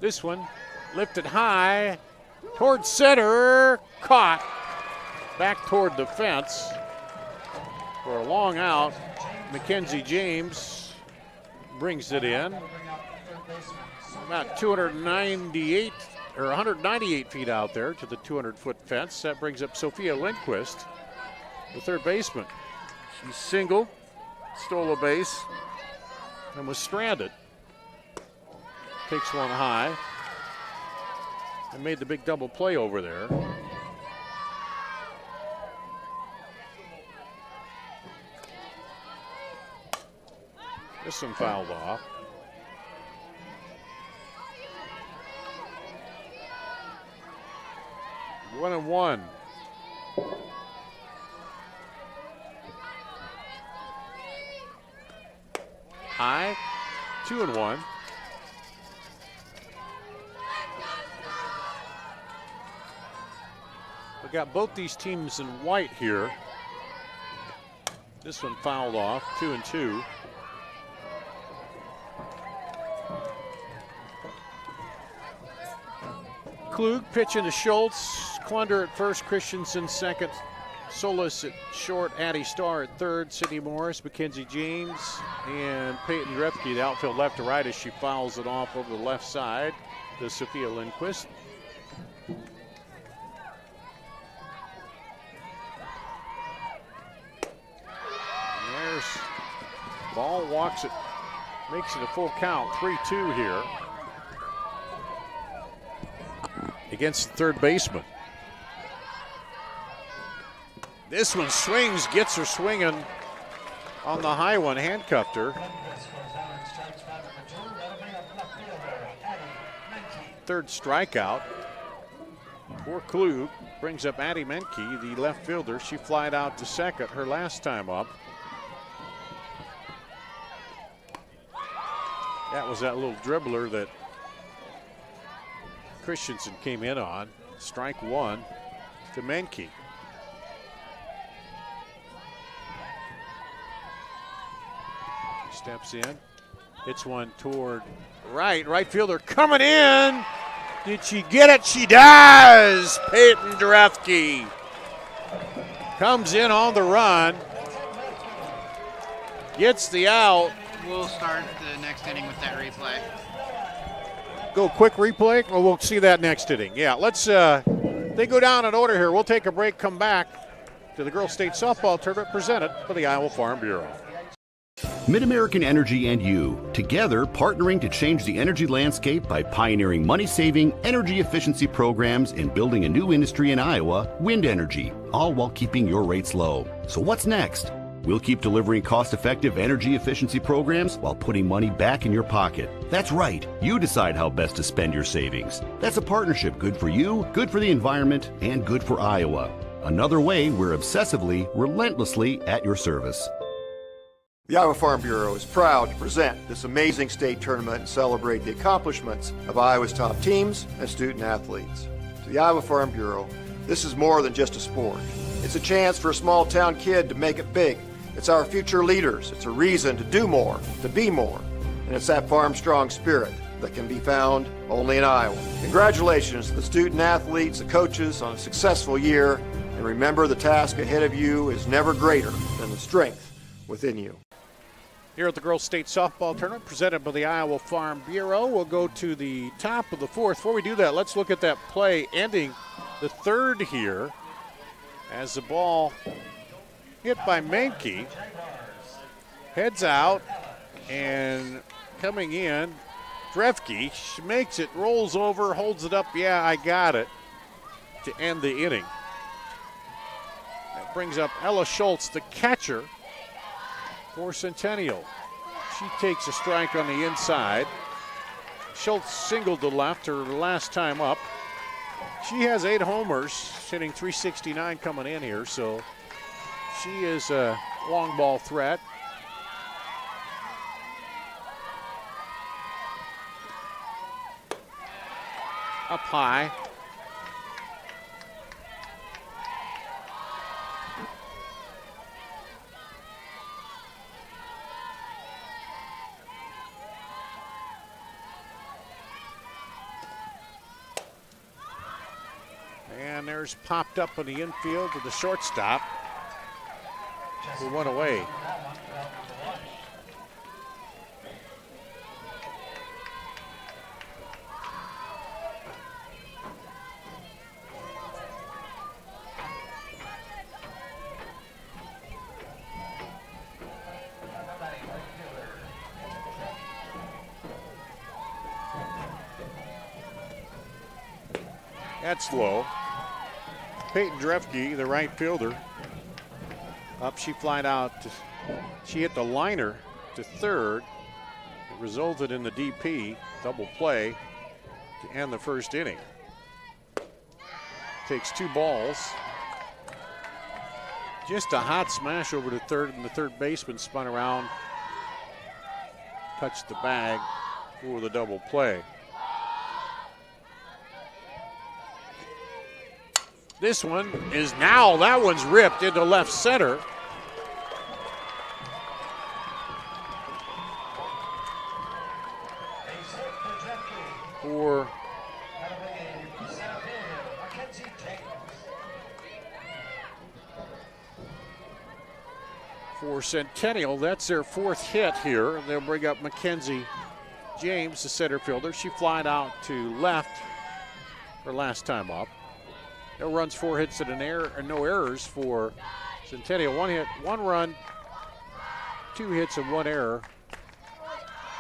This one lifted high towards center, caught back toward the fence for a long out. Mackenzie James brings it in. About 298 or 198 feet out there to the 200-foot fence. That brings up Sophia Lindquist, the third baseman. She singled, stole a base, and was stranded. Takes one high and made the big double play over there. This one fouled off. One and one. High, 2-1. We got both these teams in white here. This one fouled off, 2-2. Klug pitching to Schultz. Klunder at first, Christensen second. Solis at short, Addie Starr at third, Sydney Morris, Mackenzie James, and Peyton Drefke, the outfield left to right as she fouls it off over the left side to Sophia Lindquist. There's ball, walks it, makes it a full count, 3-2 here against the third baseman. This one swings, gets her swinging on the high one, handcuffed her. Third strikeout. Poor Klug brings up Addie Menke, the left fielder. She flied out to second her last time up. That was that little dribbler that Christensen came in on. Strike one to Menke. Steps in, hits one toward right. Right fielder coming in. Did she get it? She does. Peyton Drefke comes in on the run, gets the out. We'll start the next inning with that replay. Go quick replay? Well, we'll see that next inning. Yeah, let's, they go down in order here. We'll take a break, come back to the Girls State Softball Tournament presented by the Iowa Farm Bureau. MidAmerican Energy and you, together partnering to change the energy landscape by pioneering money-saving, energy efficiency programs and building a new industry in Iowa, wind energy, all while keeping your rates low. So what's next? We'll keep delivering cost-effective energy efficiency programs while putting money back in your pocket. That's right. You decide how best to spend your savings. That's a partnership good for you, good for the environment, and good for Iowa. Another way we're obsessively, relentlessly at your service. The Iowa Farm Bureau is proud to present this amazing state tournament and celebrate the accomplishments of Iowa's top teams and student athletes. To the Iowa Farm Bureau, this is more than just a sport. It's a chance for a small town kid to make it big. It's our future leaders. It's a reason to do more, to be more. And it's that farm strong spirit that can be found only in Iowa. Congratulations to the student athletes, the coaches on a successful year. And remember, the task ahead of you is never greater than the strength within you. Here at the Girls State Softball Tournament presented by the Iowa Farm Bureau. We'll go to the top of the fourth. Before we do that, let's look at that play ending the third here as the ball hit by Menke. Heads out and coming in, Drefke. She makes it, rolls over, holds it up. Yeah, I got it to end the inning. That brings up Ella Schultz, the catcher for Centennial. She takes a strike on the inside. Schultz singled to left her last time up. She has 8 homers, hitting .369 coming in here, so she is a long ball threat. Up high. And there's popped up in the infield to the shortstop, who went away. That's low. Peyton Drefke, the right fielder. Up, she flied out. She hit the liner to third. It resulted in the DP, double play, to end the first inning. Takes 2 balls. Just a hot smash over to third, and the third baseman spun around, touched the bag for the double play. This one is now, that one's ripped into left center. for Centennial. That's their fourth hit here. They'll bring up Mackenzie James, the center fielder. She flied out to left her last time up. No runs, 4 hits, and no errors for Centennial. 1 hit, 1 run, 2 hits, and 1 error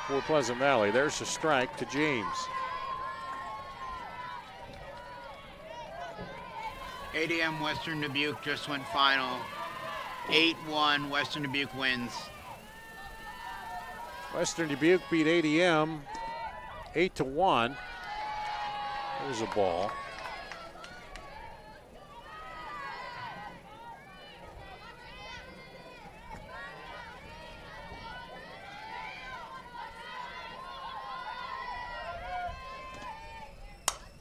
for Pleasant Valley. There's a strike to James. 8 Western Dubuque just went final. 8-1, Western Dubuque wins. Western Dubuque beat ADM 8-1. There's a ball.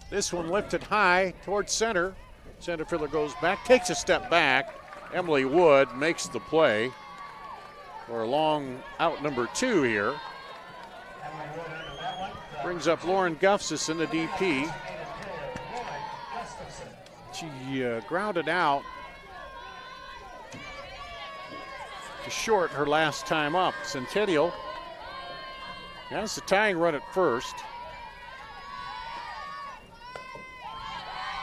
This one lifted high towards center. Center fielder goes back, takes a step back. Emily Wood makes the play for a long out number 2 here. Brings up Lauren Gustafson, the DP. She grounded out to short her last time up. Centennial has the tying run at first.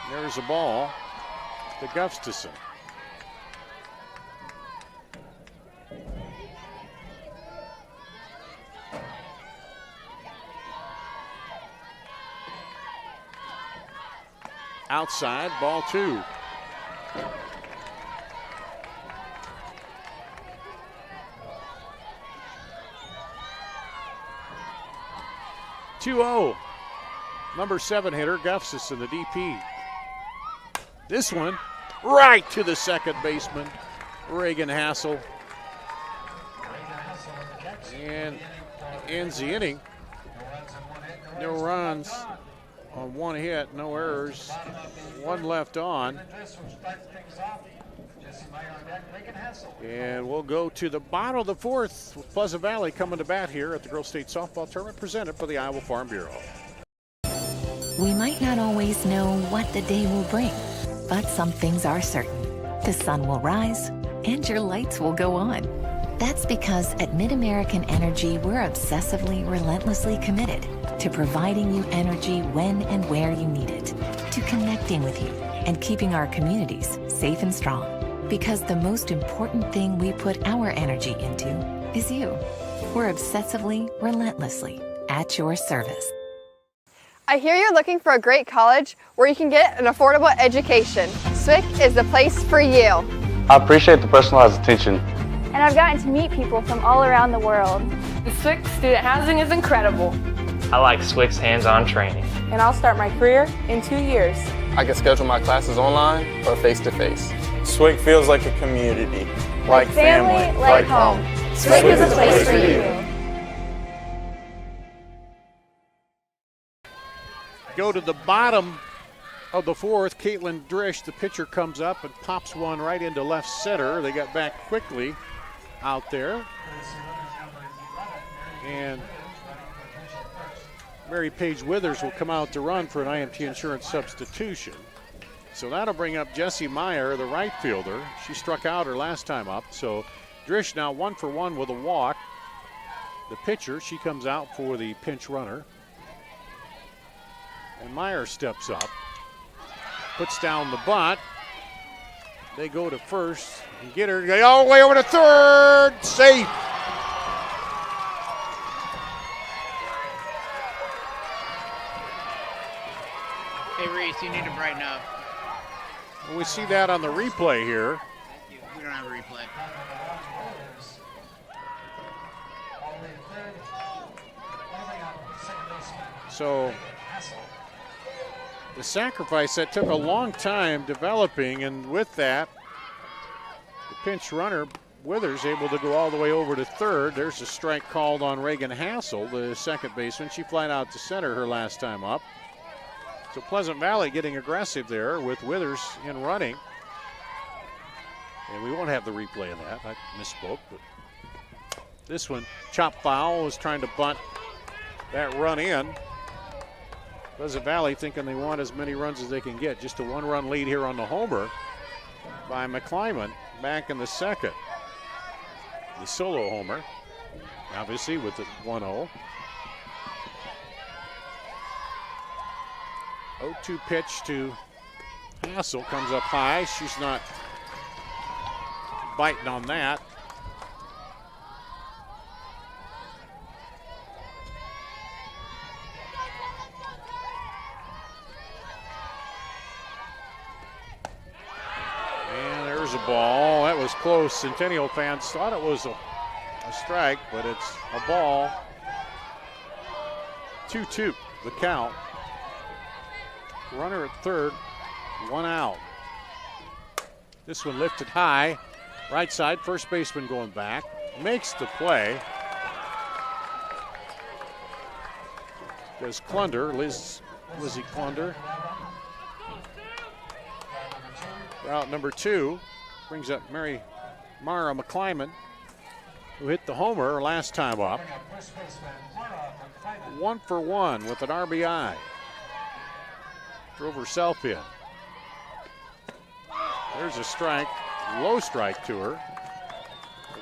There's a ball to Gustafson. Outside, ball 2. Number 7 hitter, Gustafson, the DP. This one right to the second baseman, Reagan Hassel. And ends the inning. No runs on 1 hit, no errors, 1 left on. And we'll go to the bottom of the 4th with Pleasant Valley coming to bat here at the Girls State Softball Tournament presented by the Iowa Farm Bureau. We might not always know what the day will bring, but some things are certain. The sun will rise and your lights will go on. That's because at MidAmerican Energy, we're obsessively, relentlessly committed to providing you energy when and where you need it, to connecting with you and keeping our communities safe and strong. Because the most important thing we put our energy into is you. We're obsessively, relentlessly at your service. I hear you're looking for a great college where you can get an affordable education. SWIC is the place for you. I appreciate the personalized attention. And I've gotten to meet people from all around the world. The SWIC student housing is incredible. I like SWIC's hands-on training. And I'll start my career in 2 years. I can schedule my classes online or face-to-face. SWIC feels like a community, like family, like home. SWIC is a place for you. Go to the bottom of the 4th. Caitlin Drish, the pitcher, comes up and pops one right into left center. They got back quickly out there. And Mary Paige Withers will come out to run for an IMT insurance substitution. So that'll bring up Jessie Meyer, the right fielder. She struck out her last time up. So Drish now 1 for 1 with a walk. The pitcher, she comes out for the pinch runner. And Meyer steps up, puts down the bunt. They go to first and get her all the way over to third. Safe. Hey, Reese, you need to brighten up. Well, we see that on the replay here. We don't have a replay. So the sacrifice that took a long time developing, and with that, the pinch runner, Withers, able to go all the way over to third. There's a strike called on Reagan Hassel, the second baseman. She flied out to center her last time up. So Pleasant Valley getting aggressive there with Withers in running. And we won't have the replay of that. I misspoke, but this one, chop foul, was trying to bunt that run in. Pleasant Valley thinking they want as many runs as they can get. Just a 1-run lead here on the homer by McClyman back in the second. the solo homer, obviously with the 1-0. 0-2 pitch to Hassel, comes up high. She's not biting on that. And there's a ball. That was close. Centennial fans thought it was a strike, but it's a ball. 2-2, the count. Runner at third, 1 out. This one lifted high, right side, first baseman going back, makes the play. Does Klunder, Lizzie Klunder. Route number 2 brings up Mara McClyman, who hit the homer last time up. 1 for 1 with an RBI. Drove herself in. There's a strike, low strike to her.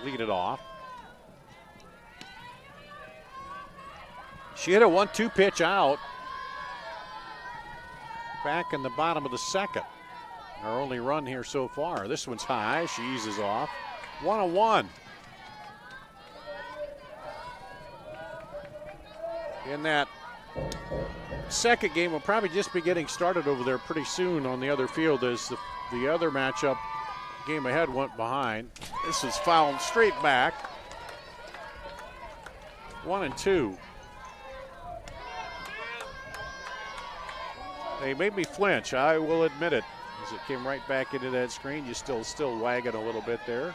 Lead it off. She hit a 1-2 pitch out. Back in the bottom of the second. Our only run here so far. This one's high. She eases off. 1-1. In that second game, will probably just be getting started over there pretty soon on the other field as the other matchup game ahead went behind. This is fouled straight back. 1-2. They made me flinch, I will admit it. As it came right back into that screen, you still wagging a little bit there.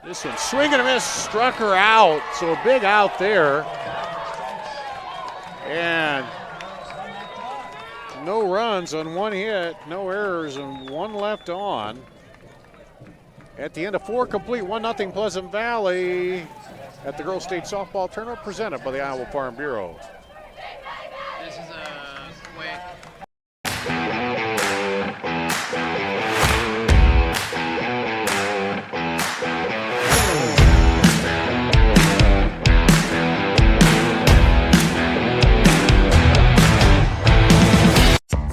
This one, swing and a miss, struck her out. So a big out there. And no runs on 1 hit, no errors, and 1 left on. At the end of 4 complete, 1-0 Pleasant Valley at the Girls State Softball Tournament presented by the Iowa Farm Bureau. This is a quick.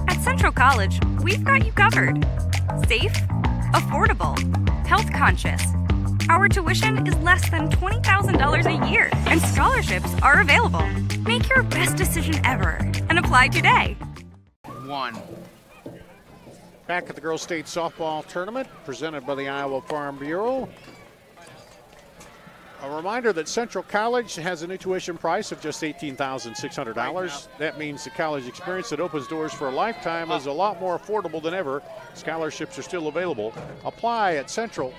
At Central College, we've got you covered. Safe, affordable, health conscious. Our tuition is less than $20,000 a year, and scholarships are available. Make your best decision ever and apply today. 1. Back at the Girls State Softball Tournament presented by the Iowa Farm Bureau. A reminder that Central College has a new tuition price of just $18,600. That means the college experience that opens doors for a lifetime is a lot more affordable than ever. Scholarships are still available. Apply at central.edu.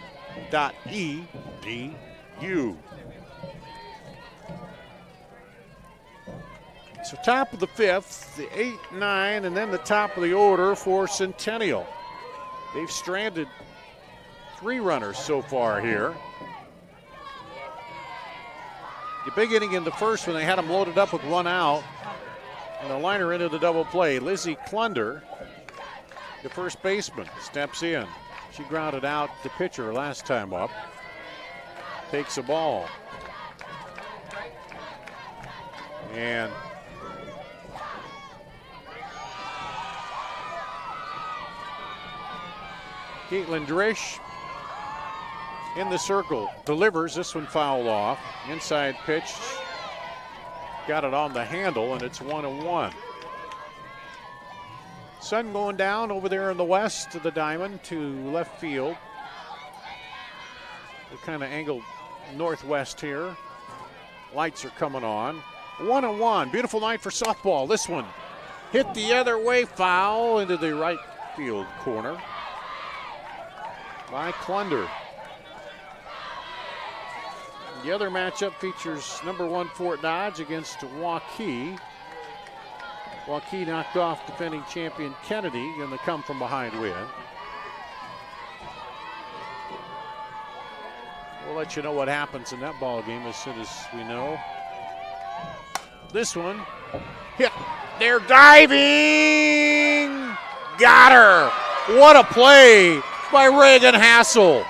So top of the 5th, the 8, 9, and then the top of the order for Centennial. They've stranded 3 runners so far here. The big inning in the first when they had them loaded up with 1 out. And the liner into the double play. Lizzie Klunder, the first baseman, steps in. She grounded out the pitcher last time up. Takes a ball. And Caitlin Drish in the circle, delivers. This one fouled off. Inside pitch, got it on the handle, and it's 1-1. Sun going down over there in the west of the diamond to left field. We're kind of angled northwest here. Lights are coming on. 1-1, beautiful night for softball. This one hit the other way, foul into the right field corner by Klunder. The other matchup features number 1 Fort Dodge against Waukee. Waukee knocked off defending champion Kennedy in the come from behind win. We'll let you know what happens in that ball game as soon as we know. This one hit. They're diving. Got her. What a play by Reagan Hassel.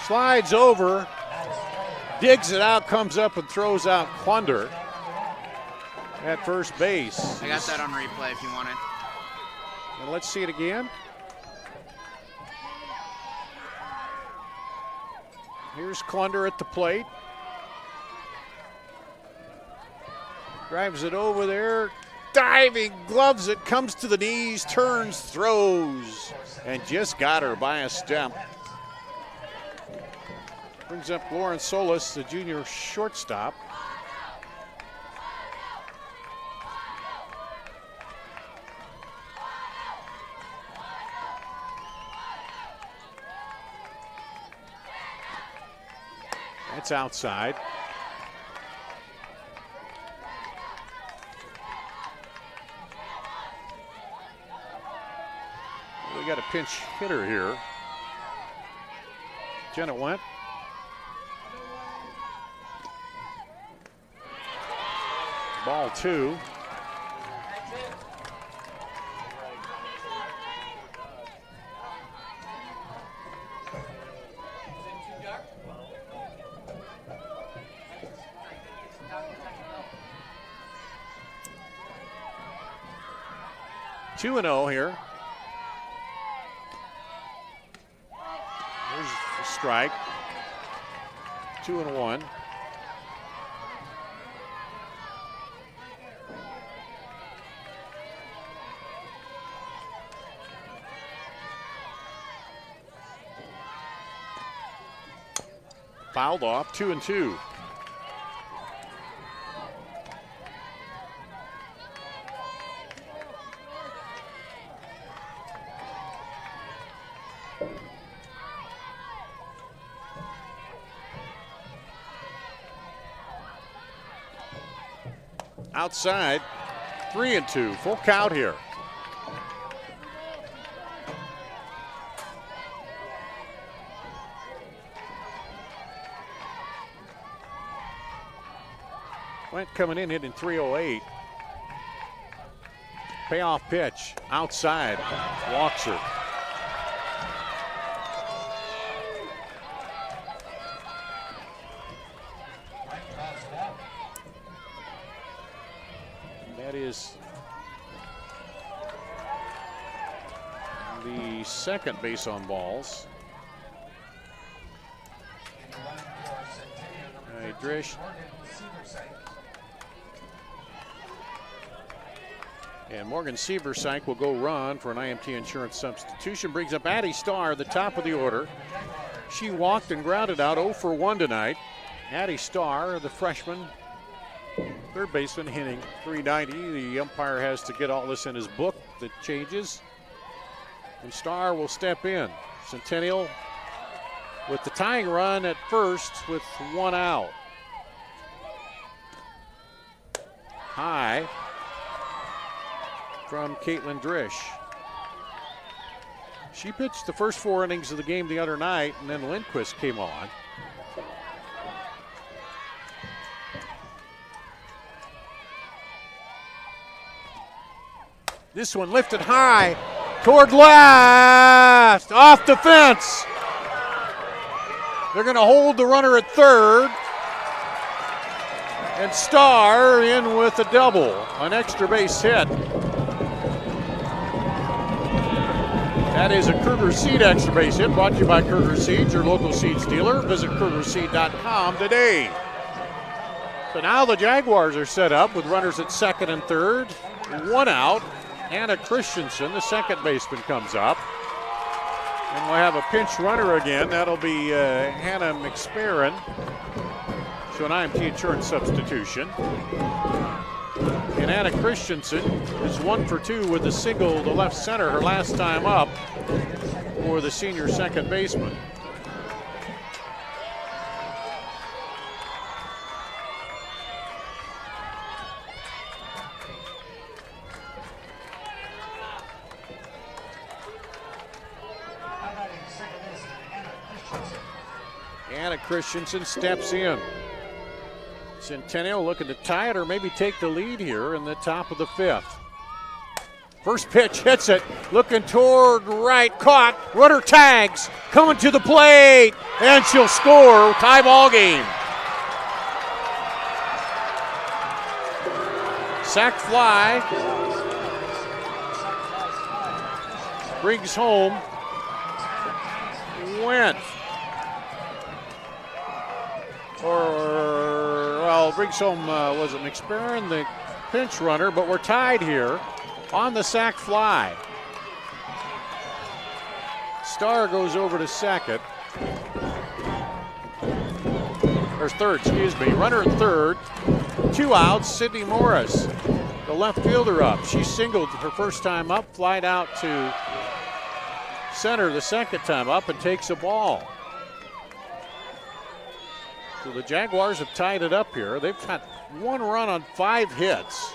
Slides over, digs it out, comes up and throws out Klunder at first base. I got that on replay if you want it. And let's see it again. Here's Klunder at the plate. Drives it over there. Diving, gloves it, comes to the knees, turns, throws, and just got her by a step. Brings up Lauren Solis, the junior shortstop. That's outside. We got a pinch hitter here. Jenna went. Ball 2. Two and 0 here. There's a strike. 2-1. Fouled off, 2-2. Outside, 3-2, full count here. Went coming in, hitting 308. Payoff pitch, outside, walks her. That is the second base on balls. Drish. And Morgan Seversyke will go run for an IMT insurance substitution. Brings up Addie Starr, the top of the order. She walked and grounded out 0 for 1 tonight. Addie Starr, the freshman, third baseman, hitting .390. The umpire has to get all this in his book that changes. And Starr will step in. Centennial with the tying run at first with 1 out. High from Caitlin Drish. She pitched the first 4 innings of the game the other night, and then Lindquist came on. This one lifted high toward left, off the fence. They're going to hold the runner at third. And Starr in with a double, an extra base hit. That is a Kruger Seed extra base hit, brought to you by Kruger Seeds, your local seeds dealer. Visit KrugerSeed.com today. So now the Jaguars are set up with runners at second and third. 1 out. Anna Christensen, the second baseman, comes up. And we'll have a pinch runner again. That'll be Hannah McSparron. So an IMT insurance substitution. And Anna Christensen is 1 for 2 with a single to left center her last time up for the senior second baseman. Anna Christensen steps in. Centennial looking to tie it or maybe take the lead here in the top of the 5th. First pitch hits it, looking toward right, caught, runner tags, coming to the plate, and she'll score, tie ball game. Sac fly, brings home Wentz. Brings home, was it McSparron, the pinch runner, but we're tied here on the sac fly. Starr goes over to second. Or third, excuse me. Runner at third. 2 outs, Sydney Morris, the left fielder up. She singled her first time up, flied out to center the second time up and takes a ball. So the Jaguars have tied it up here. They've got 1 run on 5 hits.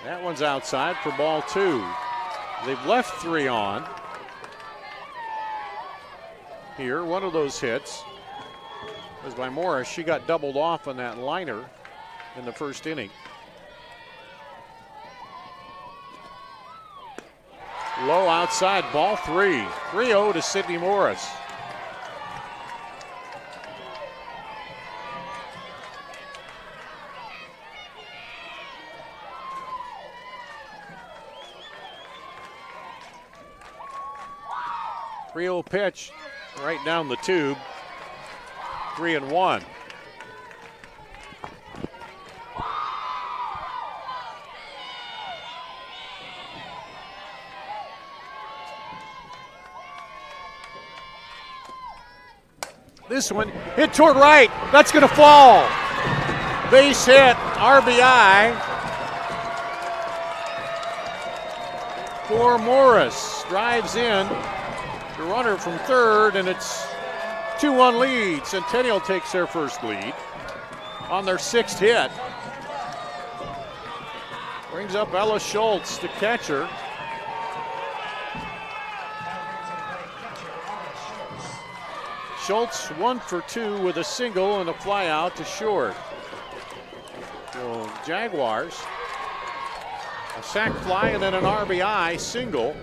That one's outside for ball 2. They've left 3 on. Here, one of those hits was by Morris. She got doubled off on that liner in the first inning. Low outside, ball 3. 3-0 to Sydney Morris. .30 pitch right down the tube. 3-1. This one hit toward right. That's going to fall. Base hit, RBI for Morris. Drives in the runner from third, and it's 2-1 lead. Centennial takes their first lead on their 6th hit. Brings up Ella Schultz, the catcher. Schultz 1 for 2 with a single and a fly out to short. So Jaguars, a sac fly and then an RBI single.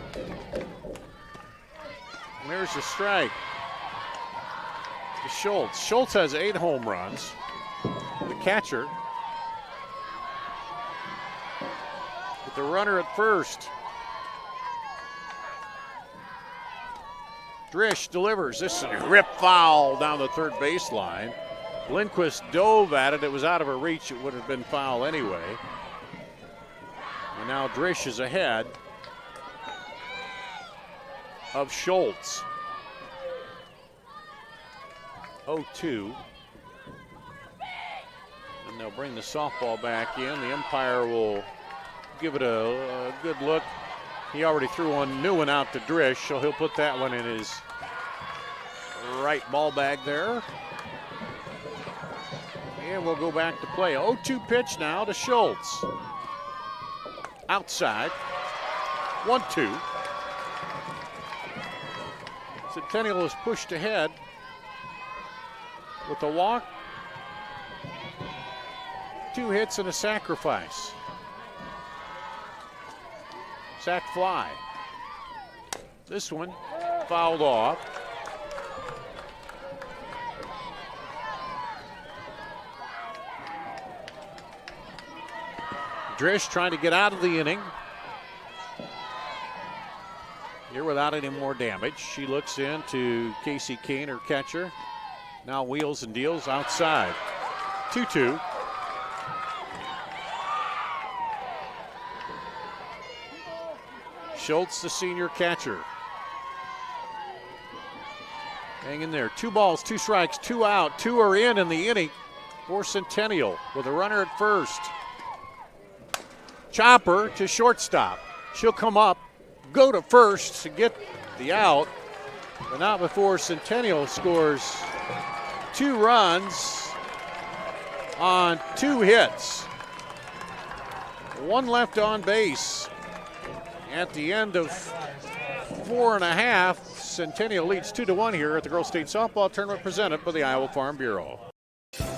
And there's a strike to Schultz. Schultz has 8 home runs. The catcher with the runner at first. Drish delivers. This is a rip foul down the third baseline. Lindquist dove at it. It was out of her reach. It would have been foul anyway. And now Drish is ahead of Schultz. 0-2. And they'll bring the softball back in. The umpire will give it a good look. He already threw one new one out to Drish, so he'll put that one in his right ball bag there. And we'll go back to play. 0-2 pitch now to Schultz. Outside. 1-2. Centennial is pushed ahead with a walk, 2 hits and a sacrifice. Sac fly. This one fouled off. Drish trying to get out of the inning. Here without any more damage. She looks in to Casey Kane, her catcher. Now wheels and deals outside. 2-2. Schultz, the senior catcher. Hang in there. 2 balls, 2 strikes, 2 out. 2 are in the inning for Centennial with a runner at first. Chopper to shortstop. She'll come up, go to first to get the out, but not before Centennial scores 2 runs on 2 hits. 1 left on base. At the end of 4 1/2, Centennial leads 2-1 here at the Girls State Softball Tournament presented by the Iowa Farm Bureau.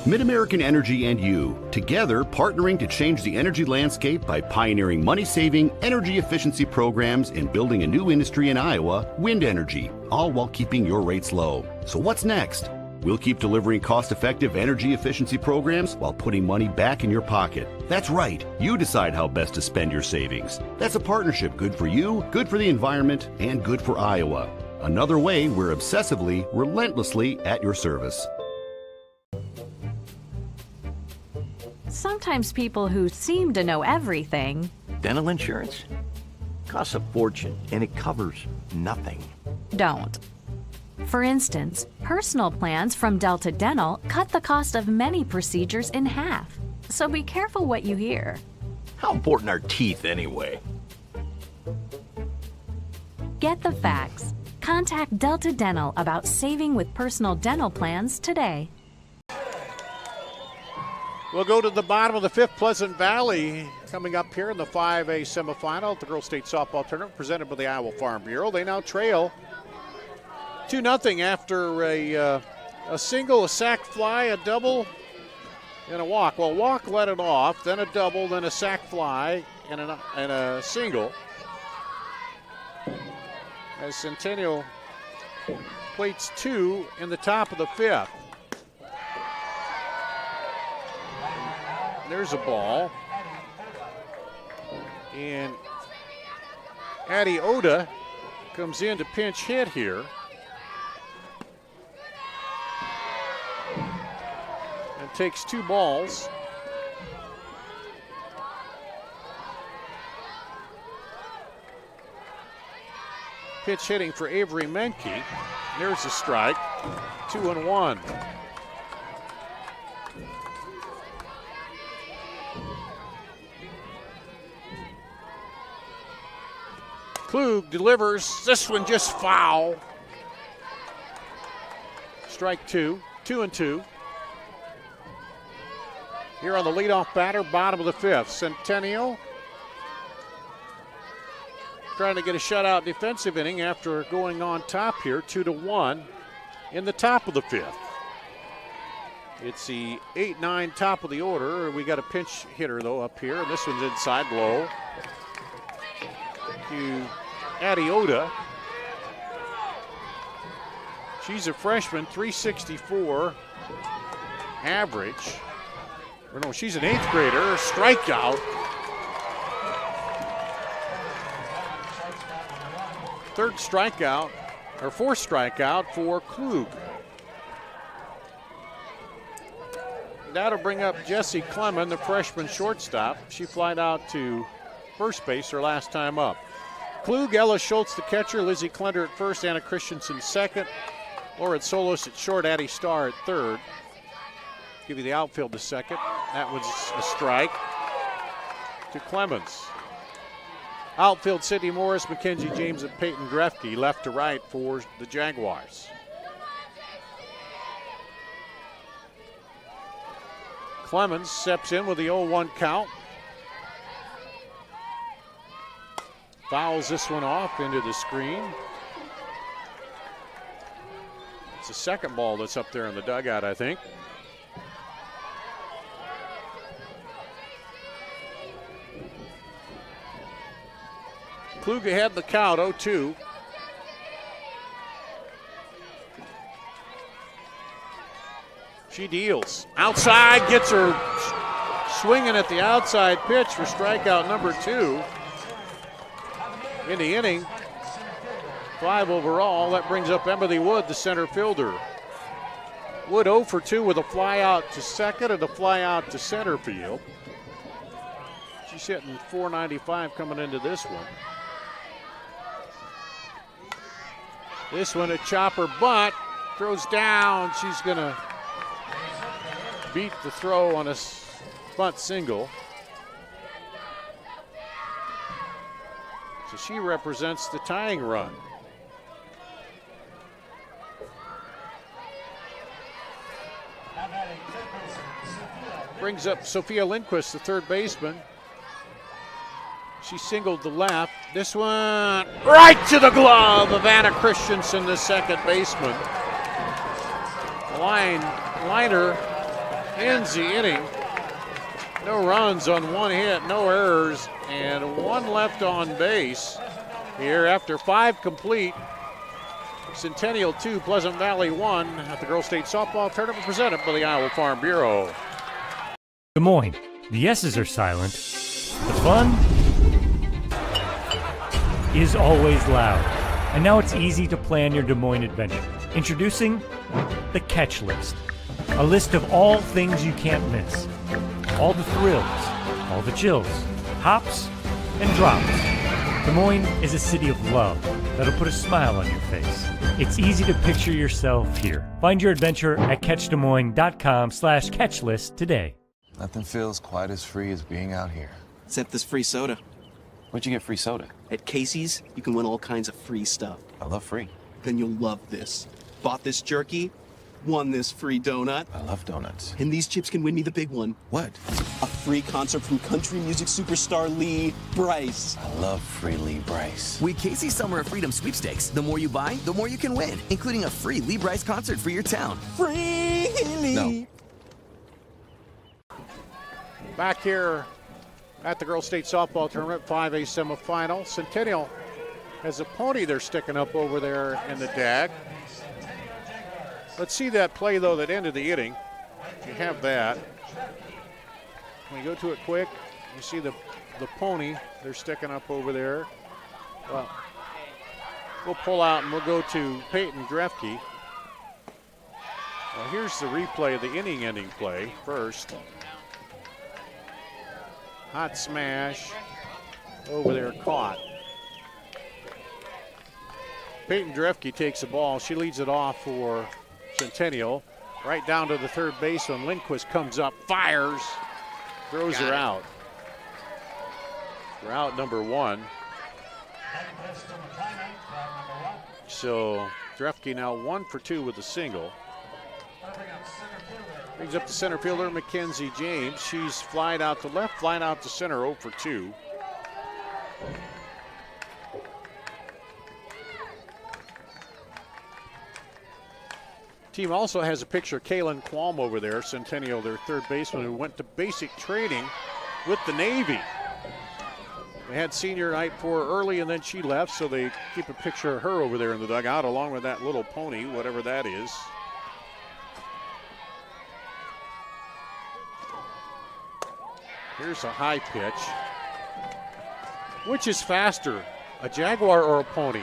Mid-American Energy and you, together partnering to change the energy landscape by pioneering money-saving, energy efficiency programs and building a new industry in Iowa, wind energy, all while keeping your rates low. So what's next? We'll keep delivering cost-effective energy efficiency programs while putting money back in your pocket. That's right. You decide how best to spend your savings. That's a partnership good for you, good for the environment, and good for Iowa. Another way we're obsessively, relentlessly at your service. Sometimes people who seem to know everything Dental insurance costs a fortune and it covers nothing. don't. For instance, personal plans from Delta Dental cut the cost of many procedures in half. So be careful what you hear. How important are teeth anyway? Get the facts. Contact Delta Dental about saving with personal dental plans today. We'll go to the bottom of the fifth. Pleasant Valley coming up here in the 5A semifinal at the Girls State Softball Tournament presented by the Iowa Farm Bureau. They now trail 2-0 after a single, a sac fly, a double, and a walk. Well, walk led it off, then a double, then a sac fly, and a single. As Centennial plates 2 in the top of the fifth. There's a ball. And Addie Oda comes in to pinch hit here. And takes 2 balls. Pitch hitting for Avery Menke. There's a strike. 2-1. Klug delivers. This one just foul. Strike 2. 2-2. Here on the leadoff batter, bottom of the fifth. Centennial trying to get a shutout defensive inning after going on top here, 2-1 in the top of the fifth. It's the 8-9 top of the order. We got a pinch hitter though up here, and this one's inside low to Addie Oda. She's a freshman, 364 average. Or no, she's an 8th grader. Strikeout. Third strikeout, or fourth strikeout for Klug. That'll bring up Jessie Clemon, the freshman shortstop. She flied out to first base her last time up. Klug, Ella Schultz, the catcher, Lizzie Klender at first, Anna Christensen second, Laura Solis at short, Addie Starr at third. Give you the outfield a second. That was a strike to Clemens. Outfield, Sydney Morris, Mackenzie James, and Peyton Grefke, left to right for the Jaguars. Clemens steps in with the 0-1 count. Fouls this one off into the screen. It's the second ball that's up there in the dugout, I think. Klug ahead the count, 0-2. She deals. Outside, gets her swinging at the outside pitch for strikeout number 2 in the inning. 5 overall. That brings up Emily Wood, the center fielder. Wood 0 for 2 with a fly out to second and a fly out to center field. She's hitting .495 coming into this one. This one a chopper bunt, throws down. She's gonna beat the throw on a bunt single. So she represents the tying run. Brings up Sophia Lindquist, the third baseman. She singled the left. This one right to the glove of Anna Christensen, the second baseman. Liner ends the inning. No runs on one hit, no errors, and one left on base here after 5 complete. Centennial 2, Pleasant Valley 1 at the Girls State Softball Tournament presented by the Iowa Farm Bureau. Des Moines, the yeses are silent. The fun is always loud. And now it's easy to plan your Des Moines adventure. Introducing the Catch List. A list of all things you can't miss. All the thrills, all the chills, hops and drops. Des Moines is a city of love that'll put a smile on your face. It's easy to picture yourself here. Find your adventure at catchdesmoines.com/catchlist today. Nothing feels quite as free as being out here. Except this free soda. Where'd you get free soda? At Casey's, you can win all kinds of free stuff. I love free. Then you'll love this. Bought this jerky, won this free donut. I love donuts. And these chips can win me the big one. What? A free concert from country music superstar Lee Brice. I love free Lee Brice. With Casey's Summer of Freedom sweepstakes, the more you buy, the more you can win, including a free Lee Brice concert for your town. Free Lee! No. Back here at the Girls State Softball Tournament, 5A semifinal. Centennial has a pony they're sticking up over there in the DAG. Let's see that play, though, that ended the inning. You have that. When you go to it quick, you see the pony they're sticking up over there. Well, we'll pull out and we'll go to Peyton Drefke. Well, here's the replay of the inning-ending play first. Hot smash over there, caught. Peyton Drefke takes the ball. She leads it off for Centennial. Right down to the third baseman. Lindquist comes up, fires, throws her out. We're out number 1. So Drefke now 1 for 2 with a single. Brings up the center fielder, Mackenzie James. She's flied out to left, flying out to center, 0 for 2. Team also has a picture of Kaylin Qualm over there, Centennial, their third baseman, who went to basic training with the Navy. They had senior night for her early, and then she left, so they keep a picture of her over there in the dugout, along with that little pony, whatever that is. Here's a high pitch. Which is faster, a Jaguar or a pony?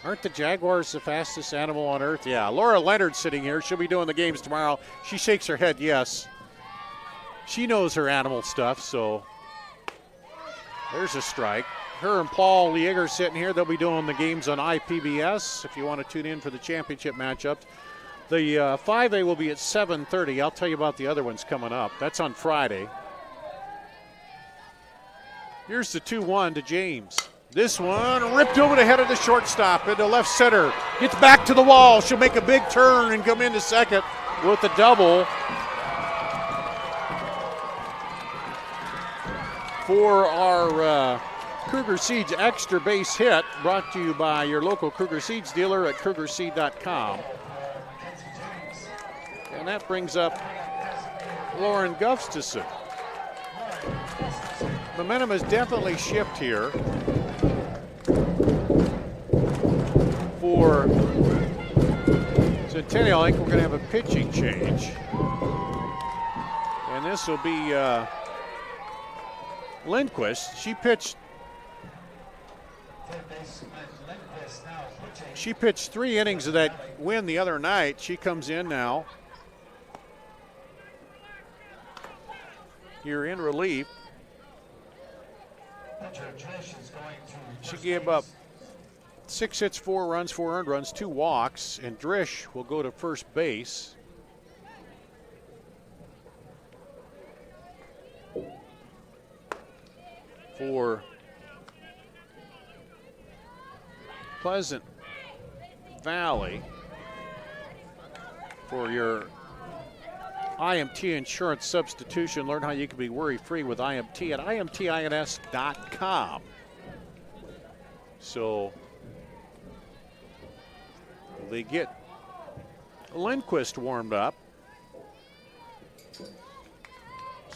Aren't the Jaguars the fastest animal on earth? Yeah, Laura Leonard's sitting here. She'll be doing the games tomorrow. She shakes her head, yes. She knows her animal stuff, so there's a strike. Her and Paul Lieger sitting here. They'll be doing the games on IPBS if you want to tune in for the championship matchup. The 5A will be at 7:30. I'll tell you about the other ones coming up. That's on Friday. Here's the 2-1 to James. This one ripped over the head of the shortstop into left center. Gets back to the wall. She'll make a big turn and come into second with a double for our Cougar Seeds extra base hit, brought to you by your local Cougar Seeds dealer at cougarseed.com. And that brings up Lauren Gustafson. Momentum has definitely shifted here for Centennial. I think we're going to have a pitching change. And this will be Lindquist. She pitched 3 innings of that win the other night. She comes in now. Here in relief. She gave up 6 hits, 4 runs, 4 earned runs, 2 walks, and Drish will go to first base. For Pleasant Valley, for your IMT insurance substitution. Learn how you can be worry-free with IMT at imtins.com. So they get Lindquist warmed up.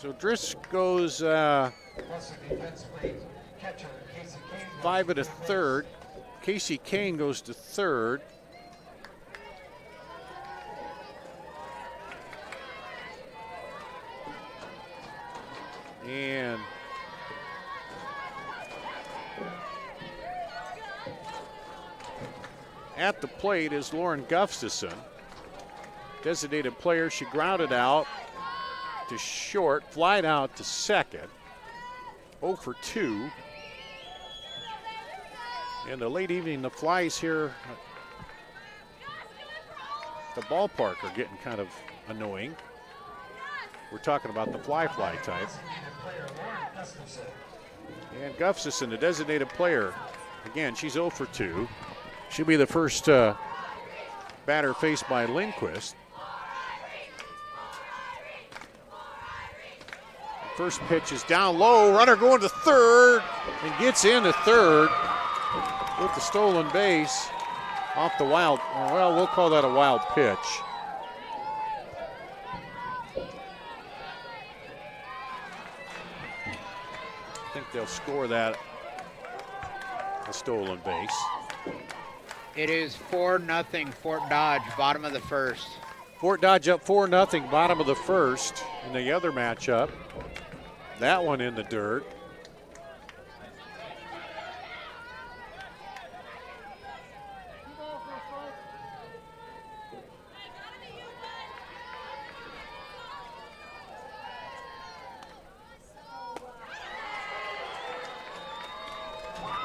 So Driss goes 5 1/3. Casey Kane goes to third. And at the plate is Lauren Gustafson, designated player. She grounded out to short, flied out to second. 0 for 2. In the late evening, the flies here at the ballpark are getting kind of annoying. We're talking about the fly type. And Gustafson, the designated player. Again, she's 0 for 2. She'll be the first batter faced by Lindquist. First pitch is down low. Runner going to third and gets into third with the stolen base off the wild. Well, we'll call that a wild pitch. I think they'll score that a stolen base. It is 4-0 Fort Dodge, bottom of the first. Fort Dodge up 4-0, bottom of the first in the other matchup. That one in the dirt.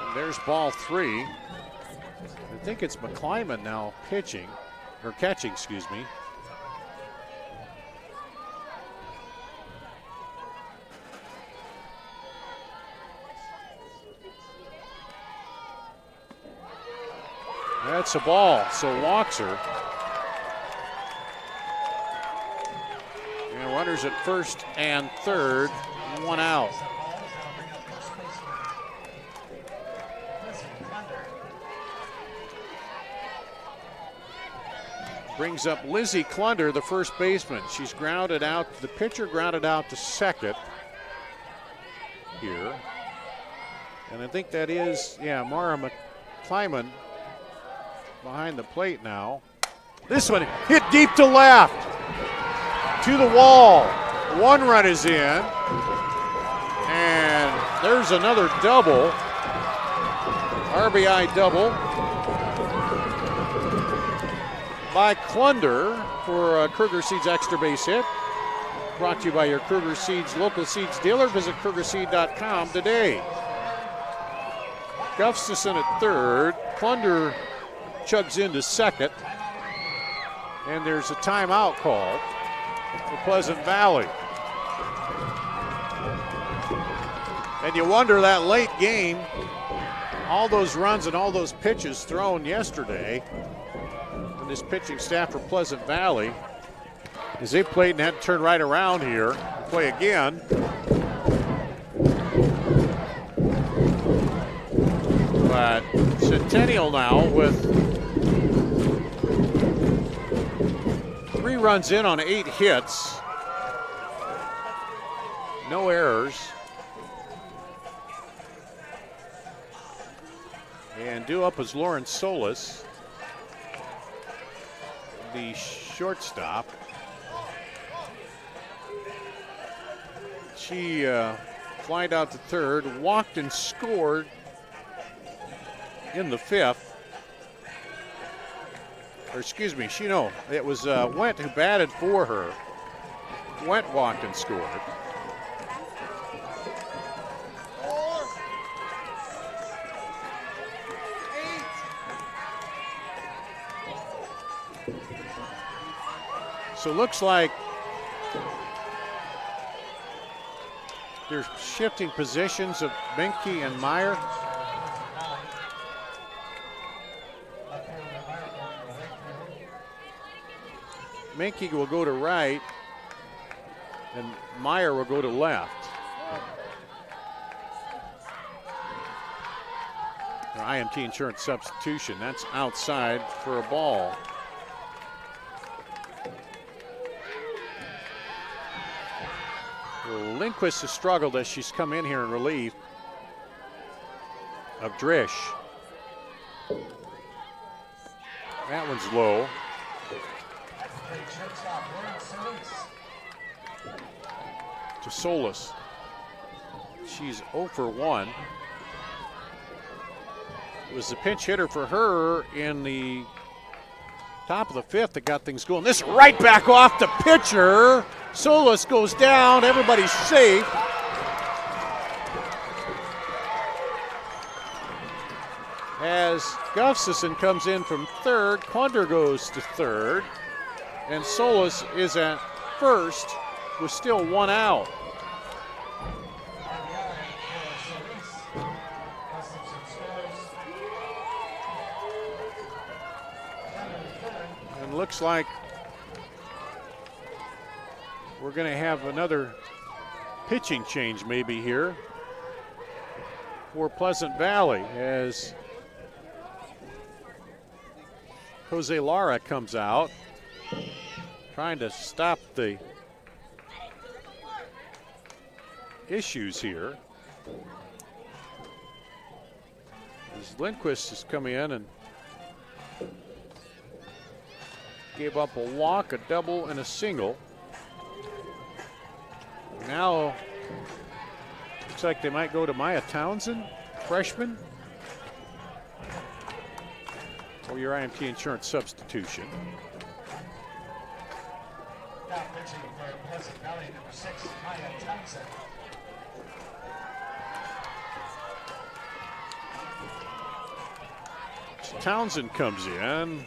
And there's ball 3. I think it's McClyman now pitching, or catching, excuse me. That's a ball, so walks her. And runners at first and third, 1 out. Brings up Lizzie Klunder, the first baseman. She's grounded out, the pitcher grounded out to second here. And I think that is, Mara McClyman behind the plate now. This one hit deep to left, to the wall. 1 run is in, and there's another double, RBI double by Klunder for Kruger Seeds extra base hit. Brought to you by your Kruger Seeds local seeds dealer. Visit KrugerSeed.com today. Gustafson at third. Klunder chugs into second. And there's a timeout called for Pleasant Valley. And you wonder that late game, all those runs and all those pitches thrown yesterday, and this pitching staff for Pleasant Valley, as they played and had to turn right around here and play again. But Centennial now with 3 runs in on 8 hits. No errors. And due up is Lauren Solis, the shortstop. She flied out to third, walked and scored in the 5th. Or excuse me, it was Went who batted for her. Went walked and scored. So looks like they're shifting positions of Menke and Meyer. Menke will go to right, and Meyer will go to left. Or IMT insurance substitution. That's outside for a ball. Lindquist has struggled as she's come in here in relief of Drish. That one's low. To Solis. She's 0 for 1. It was the pinch hitter for her in the top of the 5th that got things going. This right back off the pitcher. Solis goes down. Everybody's safe. As Gustafson comes in from third, Quander goes to third, and Solis is at first with still 1 out. And looks like we're going to have another pitching change maybe here for Pleasant Valley as Jose Lara comes out, trying to stop the issues here. As Lindquist has come in and gave up a walk, a double, and a single. Now, looks like they might go to Maya Townsend, freshman. Or your IMT insurance substitution. Now pitching for Pleasant Valley, number 6, Maya Townsend. Townsend comes in.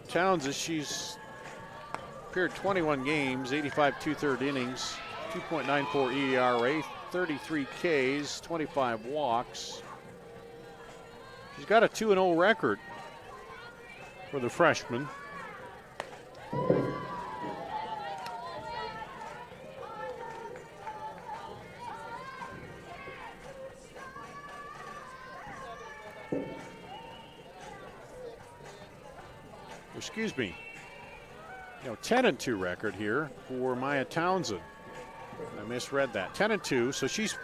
Townsend, she's appeared 21 games, 85 2/3 innings, 2.94 ERA, 33 Ks, 25 walks. She's got a 2-0 record for the freshman. Excuse me. 10-2 record here for Maya Townsend. I misread that. 10-2, so she's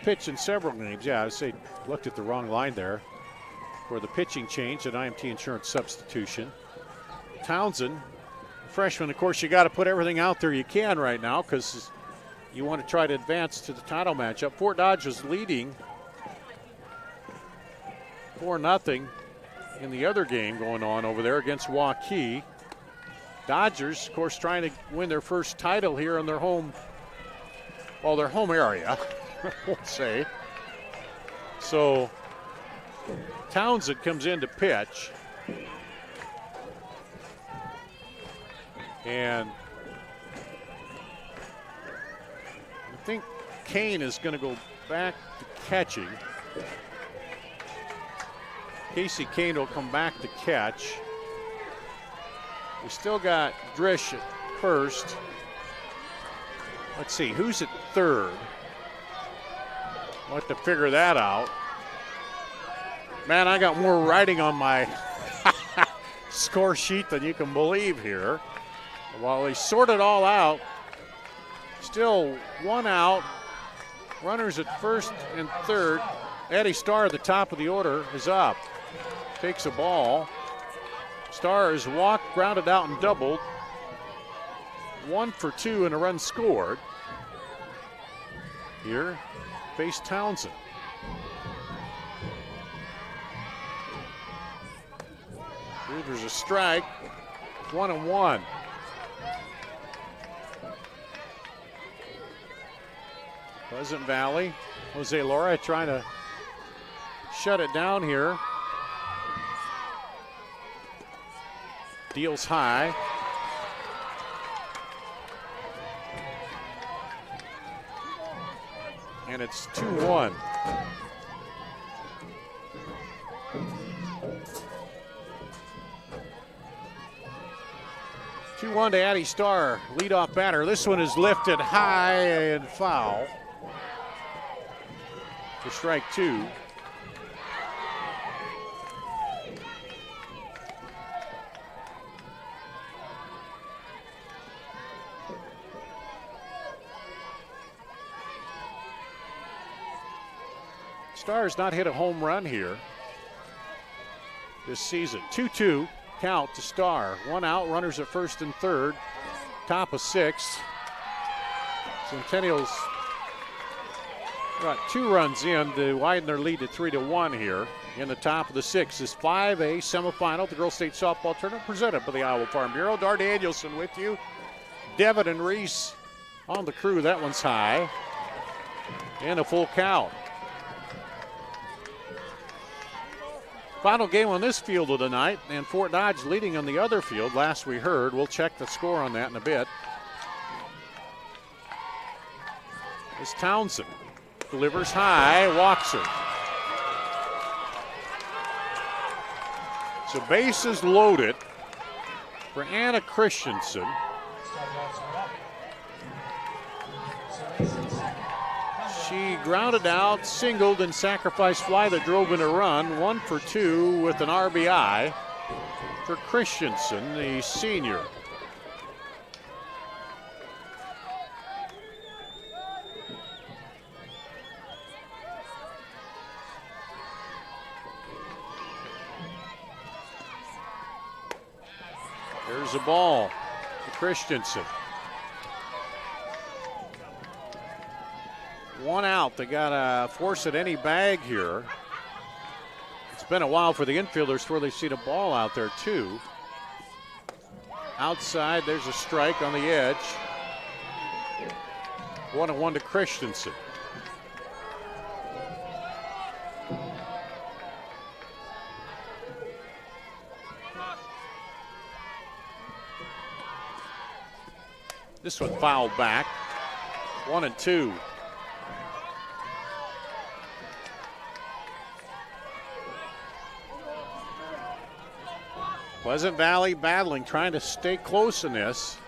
pitched in several games. Yeah, I say looked at the wrong line there for the pitching change at IMT insurance substitution. Townsend, freshman, of course, you got to put everything out there you can right now because you want to try to advance to the title matchup. Fort Dodge was leading 4-0 in the other game going on over there against Waukee. Dodgers, of course, trying to win their first title here in their home area. We'll say. So Townsend comes in to pitch. And I think Kane is going to go back to catching. Casey Kane will come back to catch. We still got Drish at first. Let's see, who's at third? I'll have to figure that out. Man, I got more writing on my score sheet than you can believe here. While they sort it all out, still 1 out. Runners at first and third. Eddie Starr at the top of the order is up. Takes a ball. Starr is walked, grounded out, and doubled. 1 for 2 and a run scored. Here, face Townsend. Here, there's a strike. 1-1. Pleasant Valley. Jose Lara trying to shut it down here. Deals high. And it's 2-1. To Addie Starr, leadoff batter. This one is lifted high and foul for strike 2. Stars not hit a home run here this season. 2-2 count to Star. 1 out, runners at first and third. Top of 6th. Centennial's got 2 runs in to widen their lead to 3-1 here. In the top of the 6th is 5A semifinal, the Girls State Softball Tournament presented by the Iowa Farm Bureau. Dar Danielson with you. Devin and Reese on the crew. That one's high. And a full count. Final game on this field of the night, and Fort Dodge leading on the other field. Last we heard, we'll check the score on that in a bit. It's Townsend. Delivers high, walks her. So bases loaded for Anna Christensen. She grounded out, singled, and sacrificed fly that drove in a run. 1 for 2 with an RBI for Christensen, the senior. There's a ball to Christensen. 1 out. They got to force it any bag here. It's been a while for the infielders before they've seen a ball out there, too. Outside, there's a strike on the edge. 1-1 to Christensen. This one fouled back. 1-2. Pleasant Valley battling, trying to stay close in this.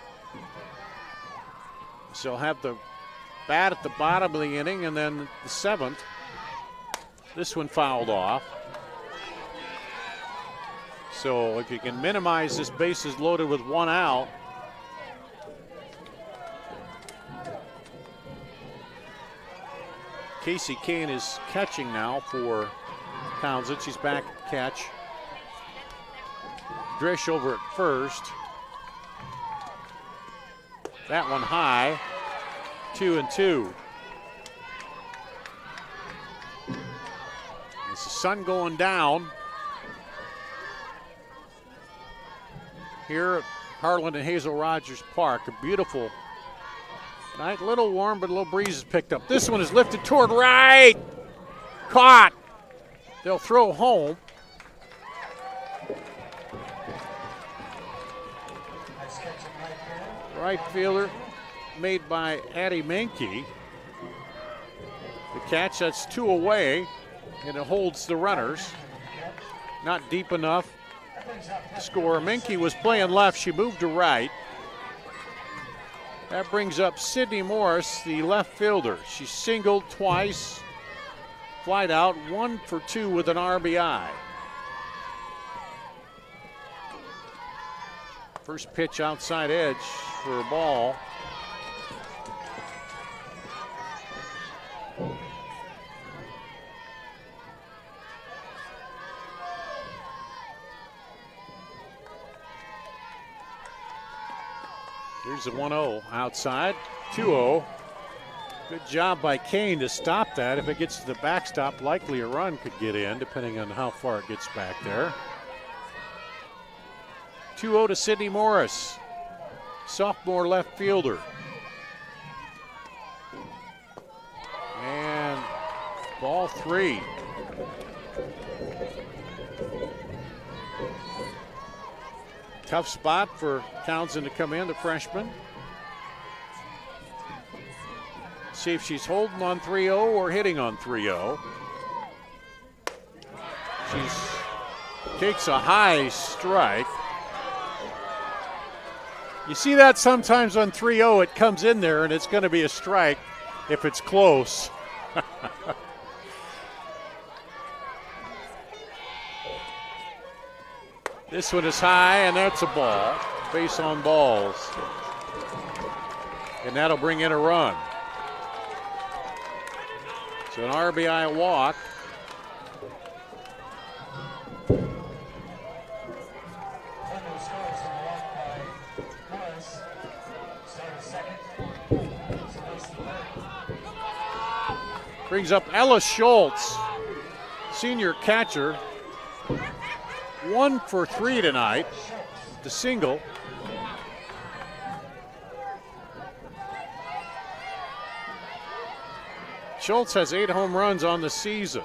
So they'll have the bat at the bottom of the inning, and then the 7th. This one fouled off. So if you can minimize this bases loaded with 1 out. Casey Kane is catching now for Townsend. She's back at catch. Drish over at first. That one high. 2-2. It's the sun going down here at Harlan and Hazel Rogers Park. A beautiful night. A little warm, but a little breeze is picked up. This one is lifted toward right. Caught. They'll throw home. Right fielder made by Addie Menke. The catch, that's 2 away, and it holds the runners. Not deep enough to score. Menke was playing left. She moved to right. That brings up Sydney Morris, the left fielder. She singled twice, flied out, 1 for 2 with an RBI. First pitch outside edge for a ball. Here's the 1-0 outside, 2-0. Good job by Kane to stop that. If it gets to the backstop, likely a run could get in, depending on how far it gets back there. 2-0 to Sydney Morris, sophomore left fielder. And ball 3. Tough spot for Townsend to come in, the freshman. See if she's holding on 3-0 or hitting on 3-0. She takes a high strike. You see that sometimes on 3-0, it comes in there and it's going to be a strike if it's close. This one is high, and that's a ball. Base on balls. And that'll bring in a run. So an RBI walk Brings up Ella Schultz, senior catcher. 1 for 3 tonight. The single. Schultz has 8 home runs on the season.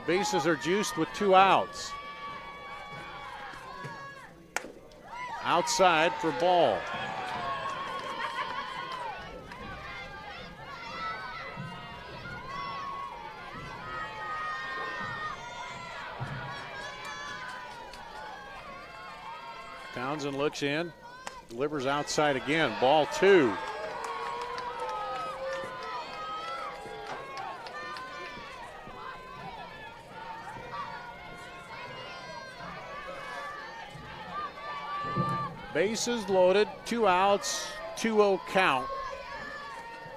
Bases are juiced with 2 outs. Outside for ball. Townsend looks in, delivers outside again. Ball 2. Bases loaded, 2 outs, 2-0 count.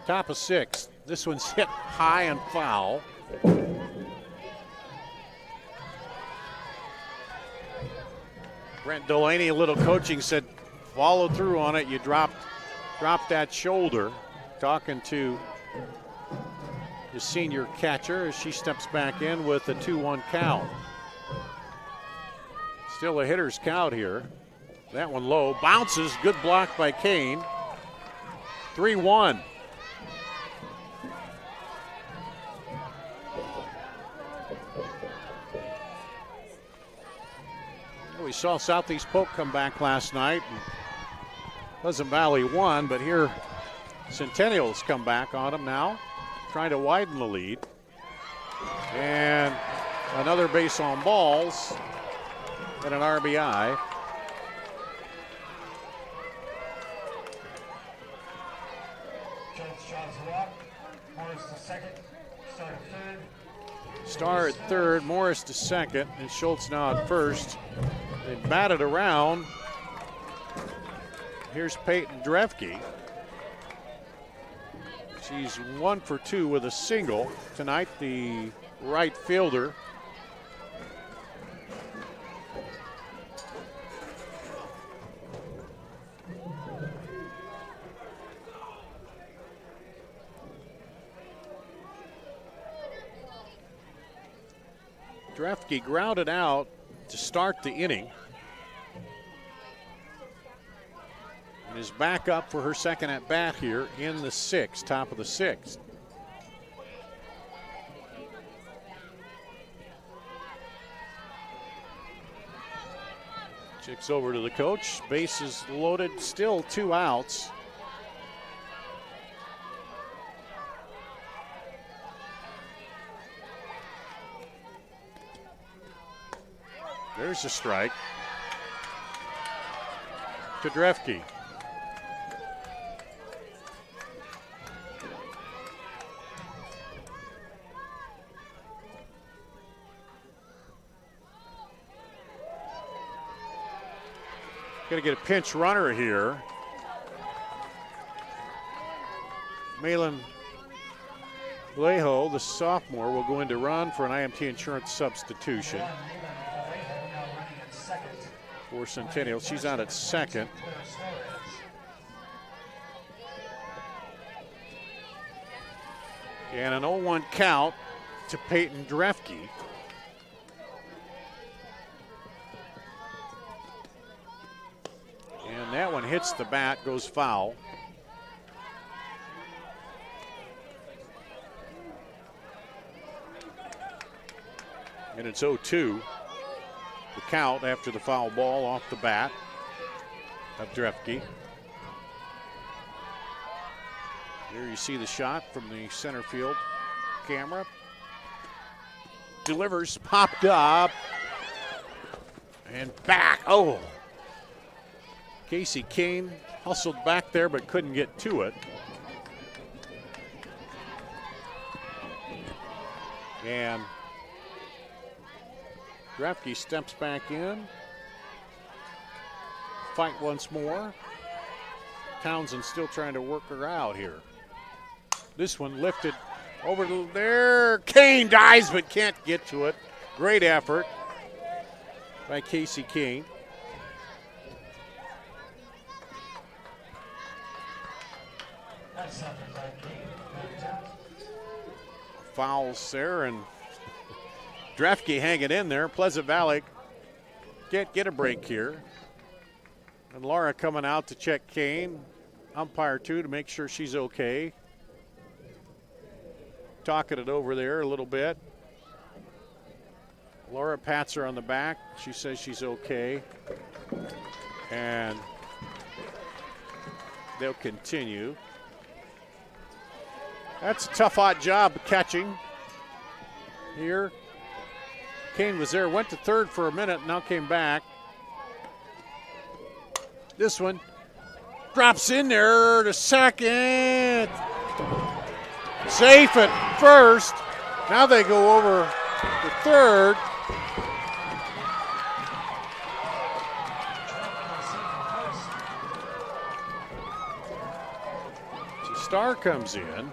Top of 6th. This one's hit high and foul. Brent Delaney, a little coaching, said follow through on it. You dropped that shoulder. Talking to the senior catcher as she steps back in with a 2-1 count. Still a hitter's count here. That one low, bounces, good block by Kane. 3-1. We saw Southeast Polk come back last night. Pleasant Valley won, but here Centennial has come back on them now, trying to widen the lead. And another base on balls and an RBI. Starr at third, Morris to second, and Schultz now at first. They batted around. Here's Peyton Drefke. She's 1 for 2 with a single tonight, the right fielder. Drefke grounded out to start the inning. And is back up for her second at bat here in the 6th, top of the 6th. Chicks over to the coach. Bases loaded, still 2 outs. There's a strike to Drefke. Got to get a pinch runner here. Malin Lejo, the sophomore, will go in to run for an IMT insurance substitution for Centennial. She's out at second. And an 0-1 count to Peyton Drefke. And that one hits the bat, goes foul. And it's 0-2. The count after the foul ball off the bat of Drefke. There you see the shot from the center field camera. Delivers, popped up, and back. Oh! Casey Kane hustled back there but couldn't get to it. And Drefke steps back in. Fight once more. Townsend still trying to work her out here. This one lifted over to there. Kane dives but can't get to it. Great effort by Casey Kane. Fouls there, and Drefke hanging in there. Pleasant Valley get a break here. And Laura coming out to check Kane. Umpire 2 to make sure she's okay. Talking it over there a little bit. Laura pats her on the back. She says she's okay. And they'll continue. That's a tough, odd job catching here. Kane was there, went to third for a minute, now came back. This one drops in there to second. Safe at first. Now they go over to third. So Starr comes in.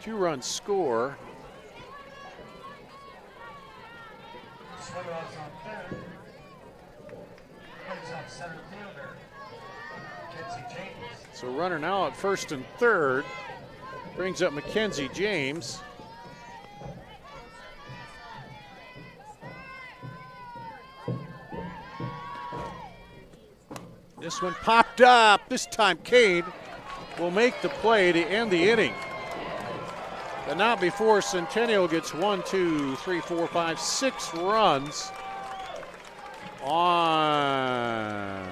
Two-run score. So runner now at first and third. Brings up Mackenzie James. This one popped up. This time Cade will make the play to end the inning. But not before Centennial gets 1, 2, 3, 4, 5, 6 runs on.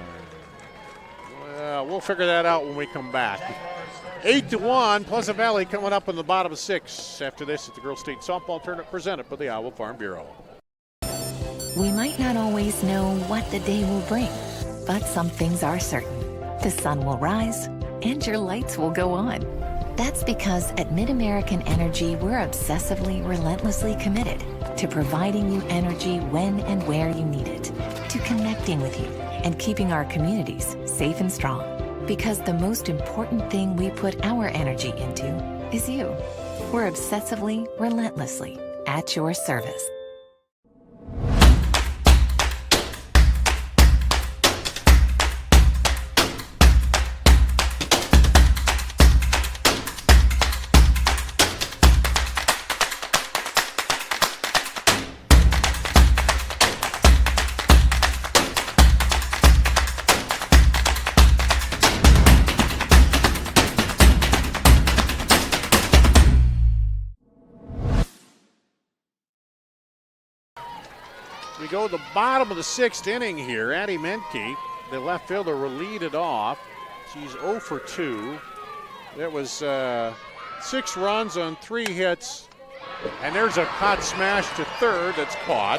Well, we'll figure that out when we come back. 8-1, Pleasant Valley coming up in the bottom of 6. After this at the Girls State Softball Tournament presented by the Iowa Farm Bureau. We might not always know what the day will bring, but some things are certain. The sun will rise and your lights will go on. That's because at Mid-American Energy, we're obsessively, relentlessly committed to providing you energy when and where you need it, to connecting with you and keeping our communities safe and strong. Because the most important thing we put our energy into is you. We're obsessively, relentlessly at your service. We go to the bottom of the 6th inning here. Addie Menke, the left fielder, will lead it off. She's 0 for 2. That was 6 runs on 3 hits. And there's a hot smash to third that's caught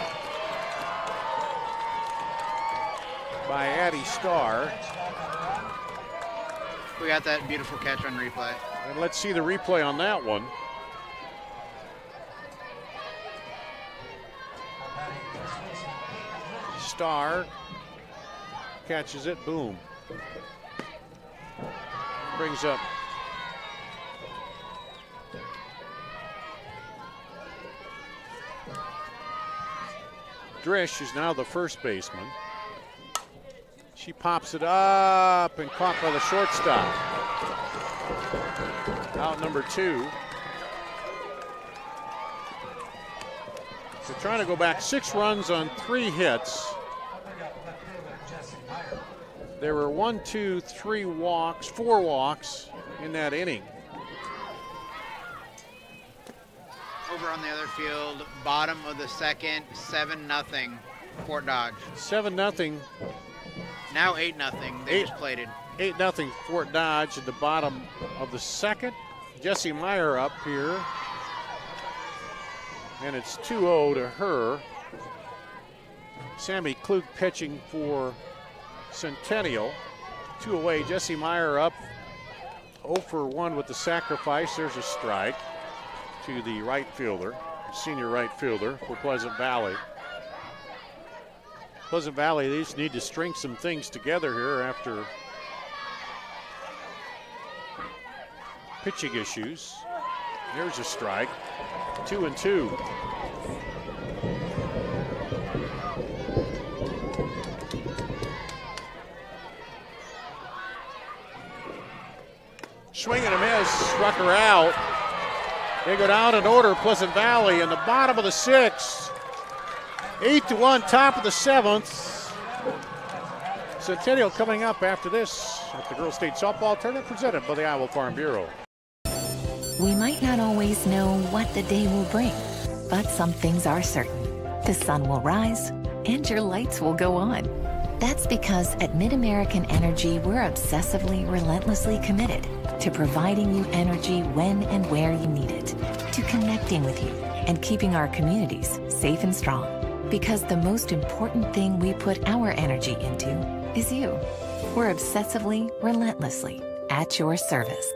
by Addie Starr. We got that beautiful catch on replay. And let's see the replay on that one. Starr catches it, boom. Brings up Drish, who's now the first baseman. She pops it up and caught by the shortstop. Out number 2. So trying to go back 6 runs on 3 hits. There were 1, 2, 3 walks, 4 walks in that inning. Over on the other field, bottom of the 2nd, 7-0, Fort Dodge. 7-0. Now 8-0. They just played it. 8-0 Fort Dodge at the bottom of the 2nd. Jessie Meyer up here. And it's 2-0 to her. Sammy Klug pitching for Centennial. 2 away. Jessie Meyer up 0 for 1 with the sacrifice. There's a strike to the right fielder, senior right fielder for Pleasant Valley. Pleasant Valley, they just need to string some things together here after pitching issues. There's a strike. 2-2. Swing and a miss, struck her out. They go down in order, Pleasant Valley in the bottom of the sixth. 8-1, top of the seventh. Centennial coming up after this at the Girls State Softball Tournament presented by the Iowa Farm Bureau. We might not always know what the day will bring, but some things are certain. The sun will rise and your lights will go on. That's because at MidAmerican Energy, we're obsessively, relentlessly committed to providing you energy when and where you need it, to connecting with you and keeping our communities safe and strong. Because the most important thing we put our energy into is you. We're obsessively, relentlessly at your service.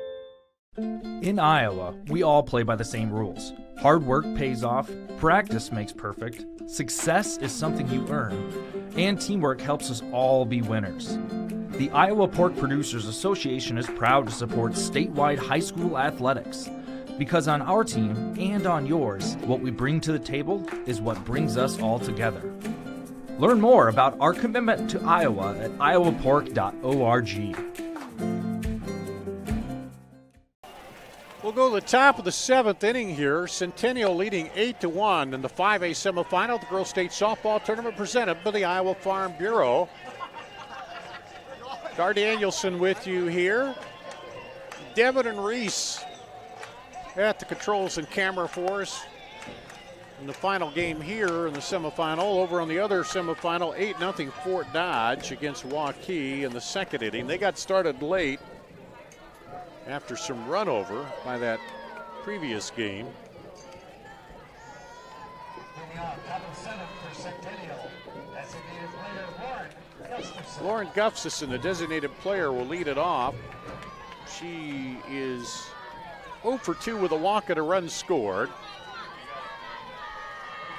In Iowa, we all play by the same rules. Hard work pays off, practice makes perfect, success is something you earn, and teamwork helps us all be winners. The Iowa Pork Producers Association is proud to support statewide high school athletics. Because on our team and on yours, what we bring to the table is what brings us all together. Learn more about our commitment to Iowa at iowapork.org. We'll go to the top of the seventh inning here. Centennial leading 8-1 in the 5A semifinal of the Girls State Softball Tournament presented by the Iowa Farm Bureau. Gar Danielson with you here. Devin and Reese at the controls and camera for us in the final game here in the semifinal. Over on the other semifinal, 8-0 Fort Dodge against Waukee in the second inning. They got started late after some run over by that previous game. Lauren Gustafson, the designated player, will lead it off. She is 0 for 2 with a walk and a run scored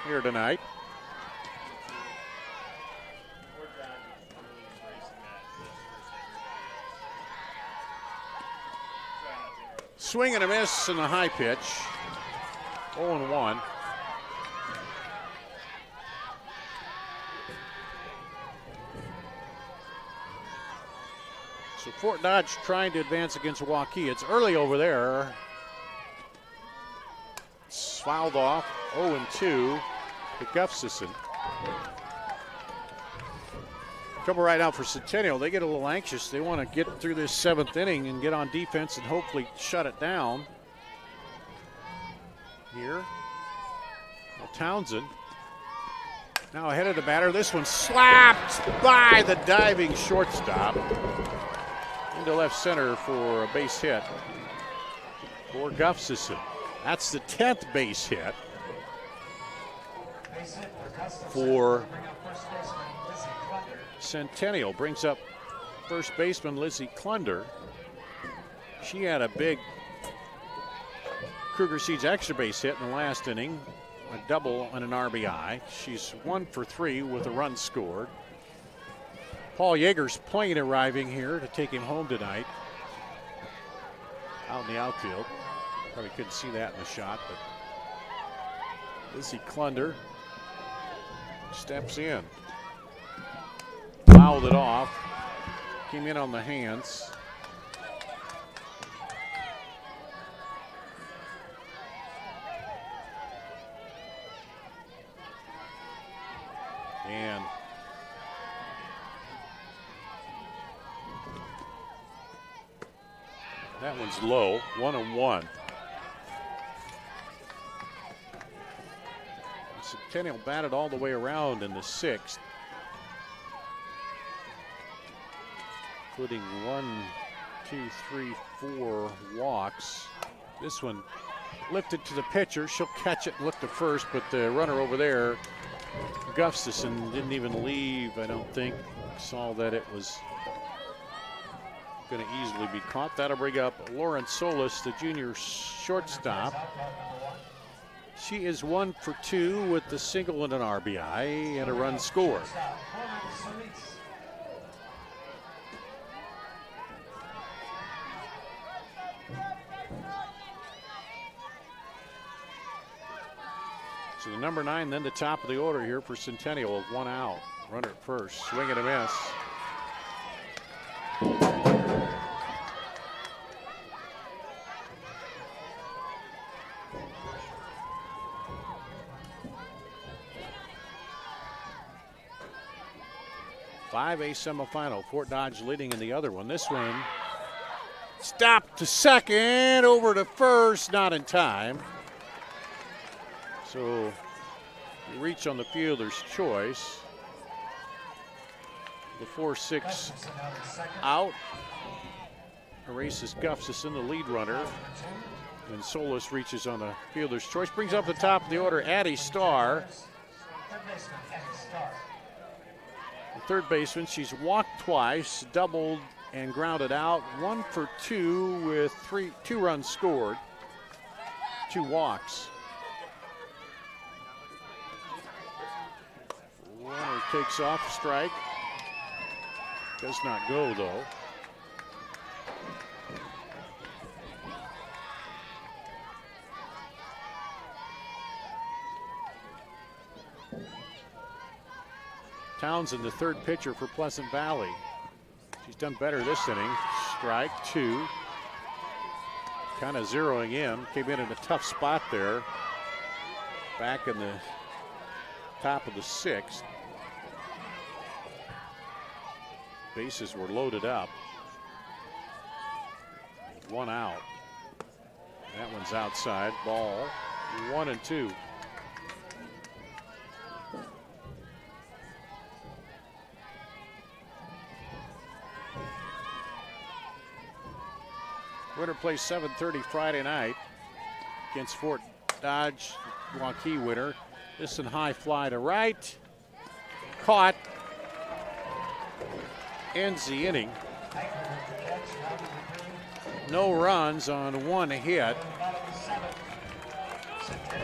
here tonight. Swing and a miss and a high pitch. 0-1. So Fort Dodge trying to advance against Waukee. It's early over there. It's fouled off. 0-2 to Gustafson. Trouble right now for Centennial. They get a little anxious. They want to get through this seventh inning and get on defense and hopefully shut it down. Here. Well, Townsend now ahead of the batter. This one slapped by the diving shortstop into left center for a base hit for Gustafson. That's the 10th base hit for Centennial. Brings up first baseman Lizzie Klunder. She had a big Kruger Seeds extra base hit in the last inning, a double and an RBI. She's 1 for 3 with a run scored. Paul Yeager's plane arriving here to take him home tonight out in the outfield. Probably couldn't see that in the shot, but Lizzie Klunder steps in. Fouled it off. Came in on the hands. And that one's low. 1-1. Centennial batted all the way around in the sixth, including 4 walks. This one lifted to the pitcher. She'll catch it and look to first, but the runner over there, Gustafson, didn't even leave, I don't think. Saw that it was going to easily be caught. That'll bring up Lauren Solis, the junior shortstop. She is 1 for 2 with the single and an RBI and a run scored. So the number 9, then the top of the order here for Centennial with 1 out. Runner at first, swing and a miss. A semifinal. Fort Dodge leading in the other one. This one stopped to second, over to first, not in time. So you reach on the fielder's choice. The 4-6 out. Erases Gufsis in the lead runner. And Solis reaches on the fielder's choice. Brings up the top of the order, Addie Starr. The third baseman, she's walked twice, doubled and grounded out. 1 for 2 with 2 runs scored, 2 walks. Runner takes off, strike. Does not go though. Townsend, the third pitcher for Pleasant Valley. She's done better this inning. Strike 2. Kind of zeroing in. Came in a tough spot there. Back in the top of the 6th. Bases were loaded up. 1 out. That one's outside. Ball 1-2. Winner plays 7:30 Friday night against Fort Dodge. Waukee winner. This one high fly to right. Caught. Ends the inning. No runs on 1 hit.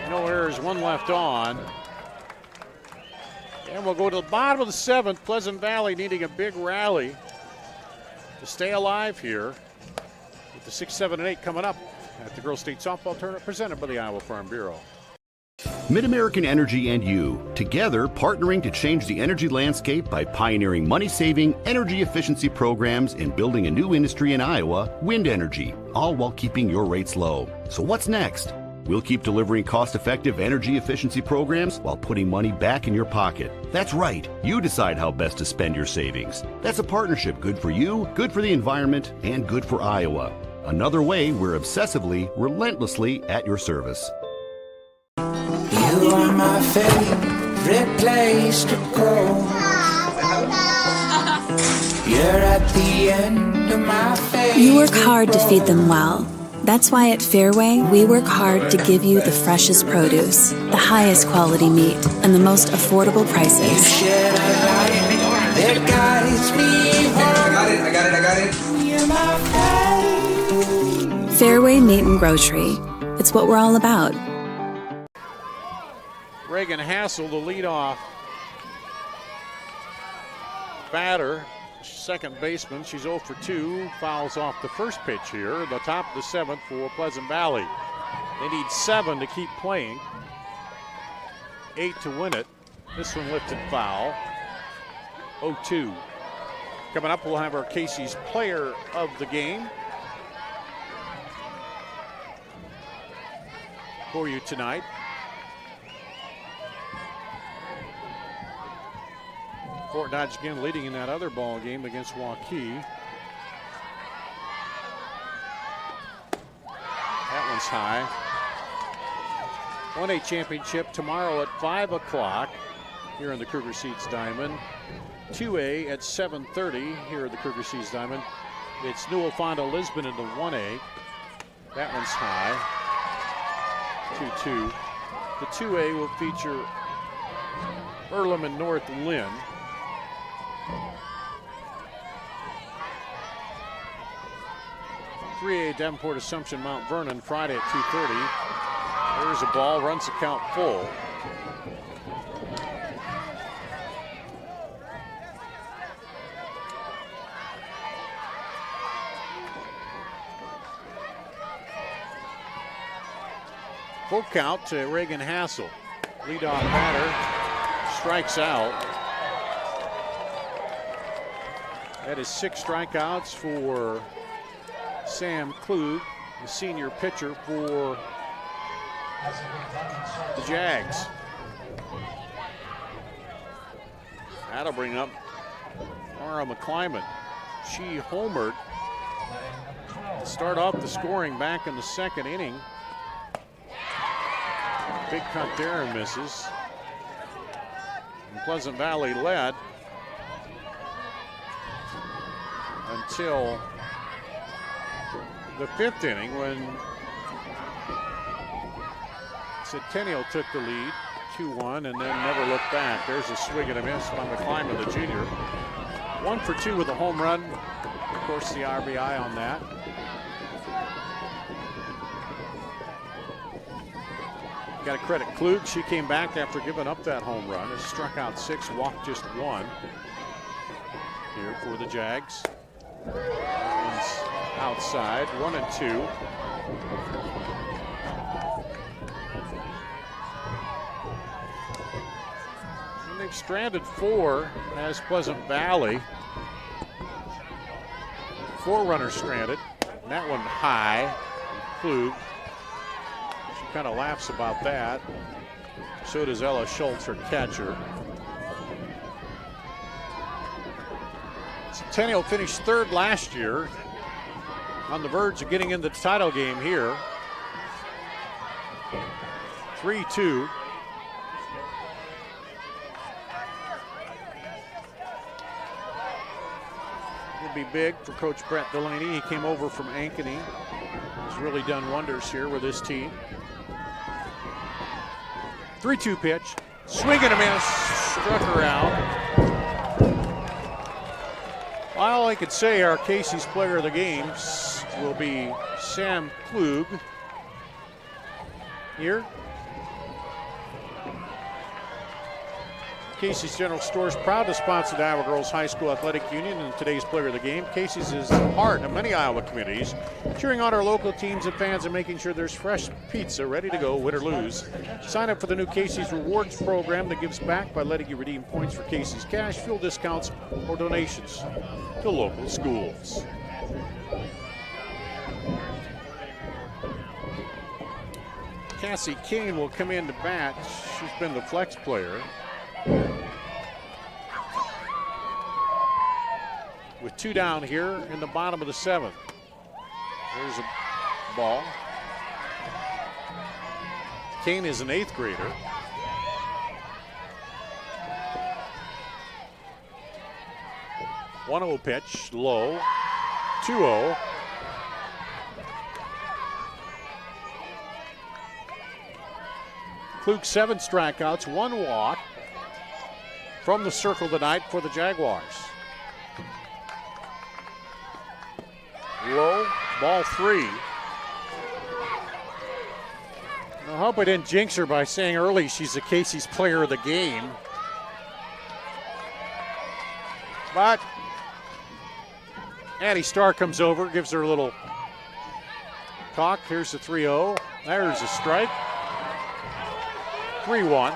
No errors, 1 left on. And we'll go to the bottom of the 7th. Pleasant Valley needing a big rally to stay alive here. The 6, 7, and 8 coming up at the Girls State Softball Tournament presented by the Iowa Farm Bureau. Mid-American Energy and you, together partnering to change the energy landscape by pioneering money-saving, energy efficiency programs and building a new industry in Iowa, wind energy, all while keeping your rates low. So what's next? We'll keep delivering cost-effective energy efficiency programs while putting money back in your pocket. That's right. You decide how best to spend your savings. That's a partnership good for you, good for the environment, and good for Iowa. Another way we're obsessively, relentlessly at your service. You are my favorite place to go. You're at the end of my favorite. You work hard to feed them well. That's why at Fairway, we work hard to give you the freshest produce, the highest quality meat, and the most affordable prices. You shed a light that guides me home. I got it. You're my favorite. Fairway Meat and Grocery. It's what we're all about. Reagan Hassel, the leadoff batter, second baseman. She's 0 for 2, fouls off the first pitch here. The top of the 7th for Pleasant Valley. They need 7 to keep playing, 8 to win it. This one lifted foul, 0-2. Coming up, we'll have our Casey's player of the game for you tonight. Fort Dodge again leading in that other ball game against Waukee. That one's high. 1A championship tomorrow at 5 o'clock here in the Kruger Seeds Diamond. 2A at 7:30 here at the Kruger Seeds Diamond. It's Newell Fonda Lisbon in the 1A. That one's high. 2-2. The 2A will feature Earlham and North Lynn. Davenport Assumption Mount Vernon Friday at 2:30. There's a ball, runs the count full. Full count to Reagan Hassel. Leadoff batter strikes out. That is 6 strikeouts for Sam Klug, the senior pitcher for the Jags. That'll bring up Mara McClyman. She homered to start off the scoring back in the 2nd inning. Big cut there and misses. And Pleasant Valley led until the 5th inning when Centennial took the lead 2-1 and then never looked back. There's a swing and a miss by McClyman, the junior. 1 for 2 with a home run. Of course, the RBI on that. Got to credit Klug. She came back after giving up that home run. Has struck out 6, walked just 1 here for the Jags. One's outside, 1-2. And they've stranded 4 as Pleasant Valley. 4 runners stranded. And that one high. Klug. She kind of laughs about that. So does Ella Schultz, her catcher. Centennial finished 3rd last year, on the verge of getting into the title game here. 3-2. Will be big for Coach Brett Delaney. He came over from Ankeny. He's really done wonders here with this team. 3-2 pitch. Swing and a miss. Struck her out. All I could say, our Casey's player of the game will be Sam Klug. Here. Casey's General Store is proud to sponsor the Iowa Girls High School Athletic Union and today's player of the game. Casey's is the heart of many Iowa communities, cheering on our local teams and fans and making sure there's fresh pizza ready to go, win or lose. Sign up for the new Casey's Rewards program that gives back by letting you redeem points for Casey's cash, fuel discounts, or donations to local schools. Cassie Kane will come in to bat. She's been the flex player. With 2 down here in the bottom of the 7th. There's a ball. Kane is an 8th grader. .1-0 pitch, low. 2-0. Klug 7 strikeouts, 1 walk from the circle tonight for the Jaguars. Low, ball 3. I hope I didn't jinx her by saying early she's the Casey's player of the game. But Addie Starr comes over, gives her a little talk. Here's the 3-0. There's a strike. 3-1.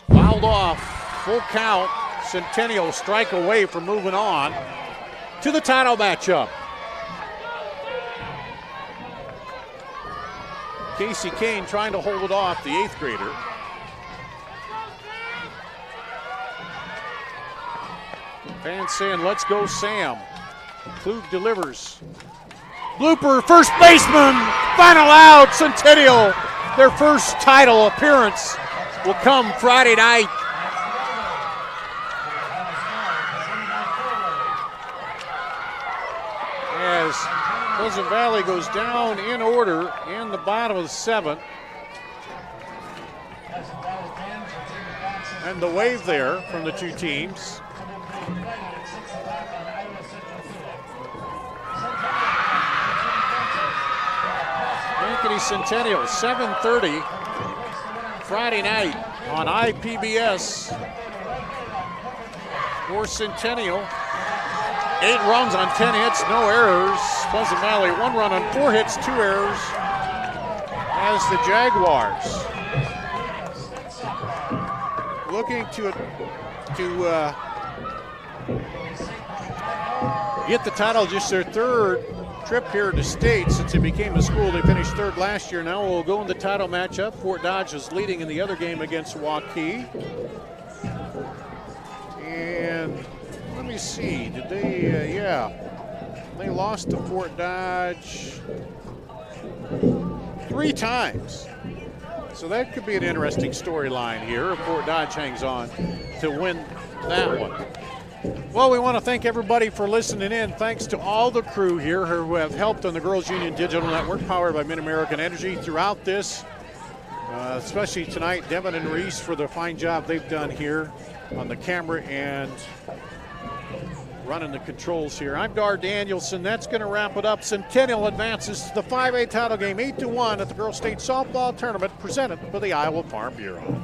Fouled off, full count. Centennial strike away from moving on to the title matchup. Casey Kane trying to hold it off, the 8th grader. Fans saying, let's go Sam. Klug delivers. Blooper, first baseman, final out, Centennial. Their first title appearance will come Friday night. As Pleasant Valley goes down in order in the bottom of the 7th. And the wave there from the 2 teams. Ankeny Centennial, 7:30 Friday night on IPBS. for Centennial. 8 runs on 10 hits, no errors. Pleasant Valley 1 run on 4 hits, 2 errors as the Jaguars. Looking to get the title, just their 3rd trip here to state since they became a school. They finished 3rd last year. Now we'll go in the title matchup. Fort Dodge is leading in the other game against Waukee. And let me see, did they, they lost to Fort Dodge 3 times. So that could be an interesting storyline here if Fort Dodge hangs on to win that one. Well, we want to thank everybody for listening in. Thanks to all the crew here who have helped on the Girls Union Digital Network, powered by Mid-American Energy throughout this, especially tonight, Devin and Reese for the fine job they've done here on the camera and running the controls here. I'm Dar Danielson. That's going to wrap it up. Centennial advances to the 5A title game 8-1 at the Girls State Softball Tournament presented by the Iowa Farm Bureau.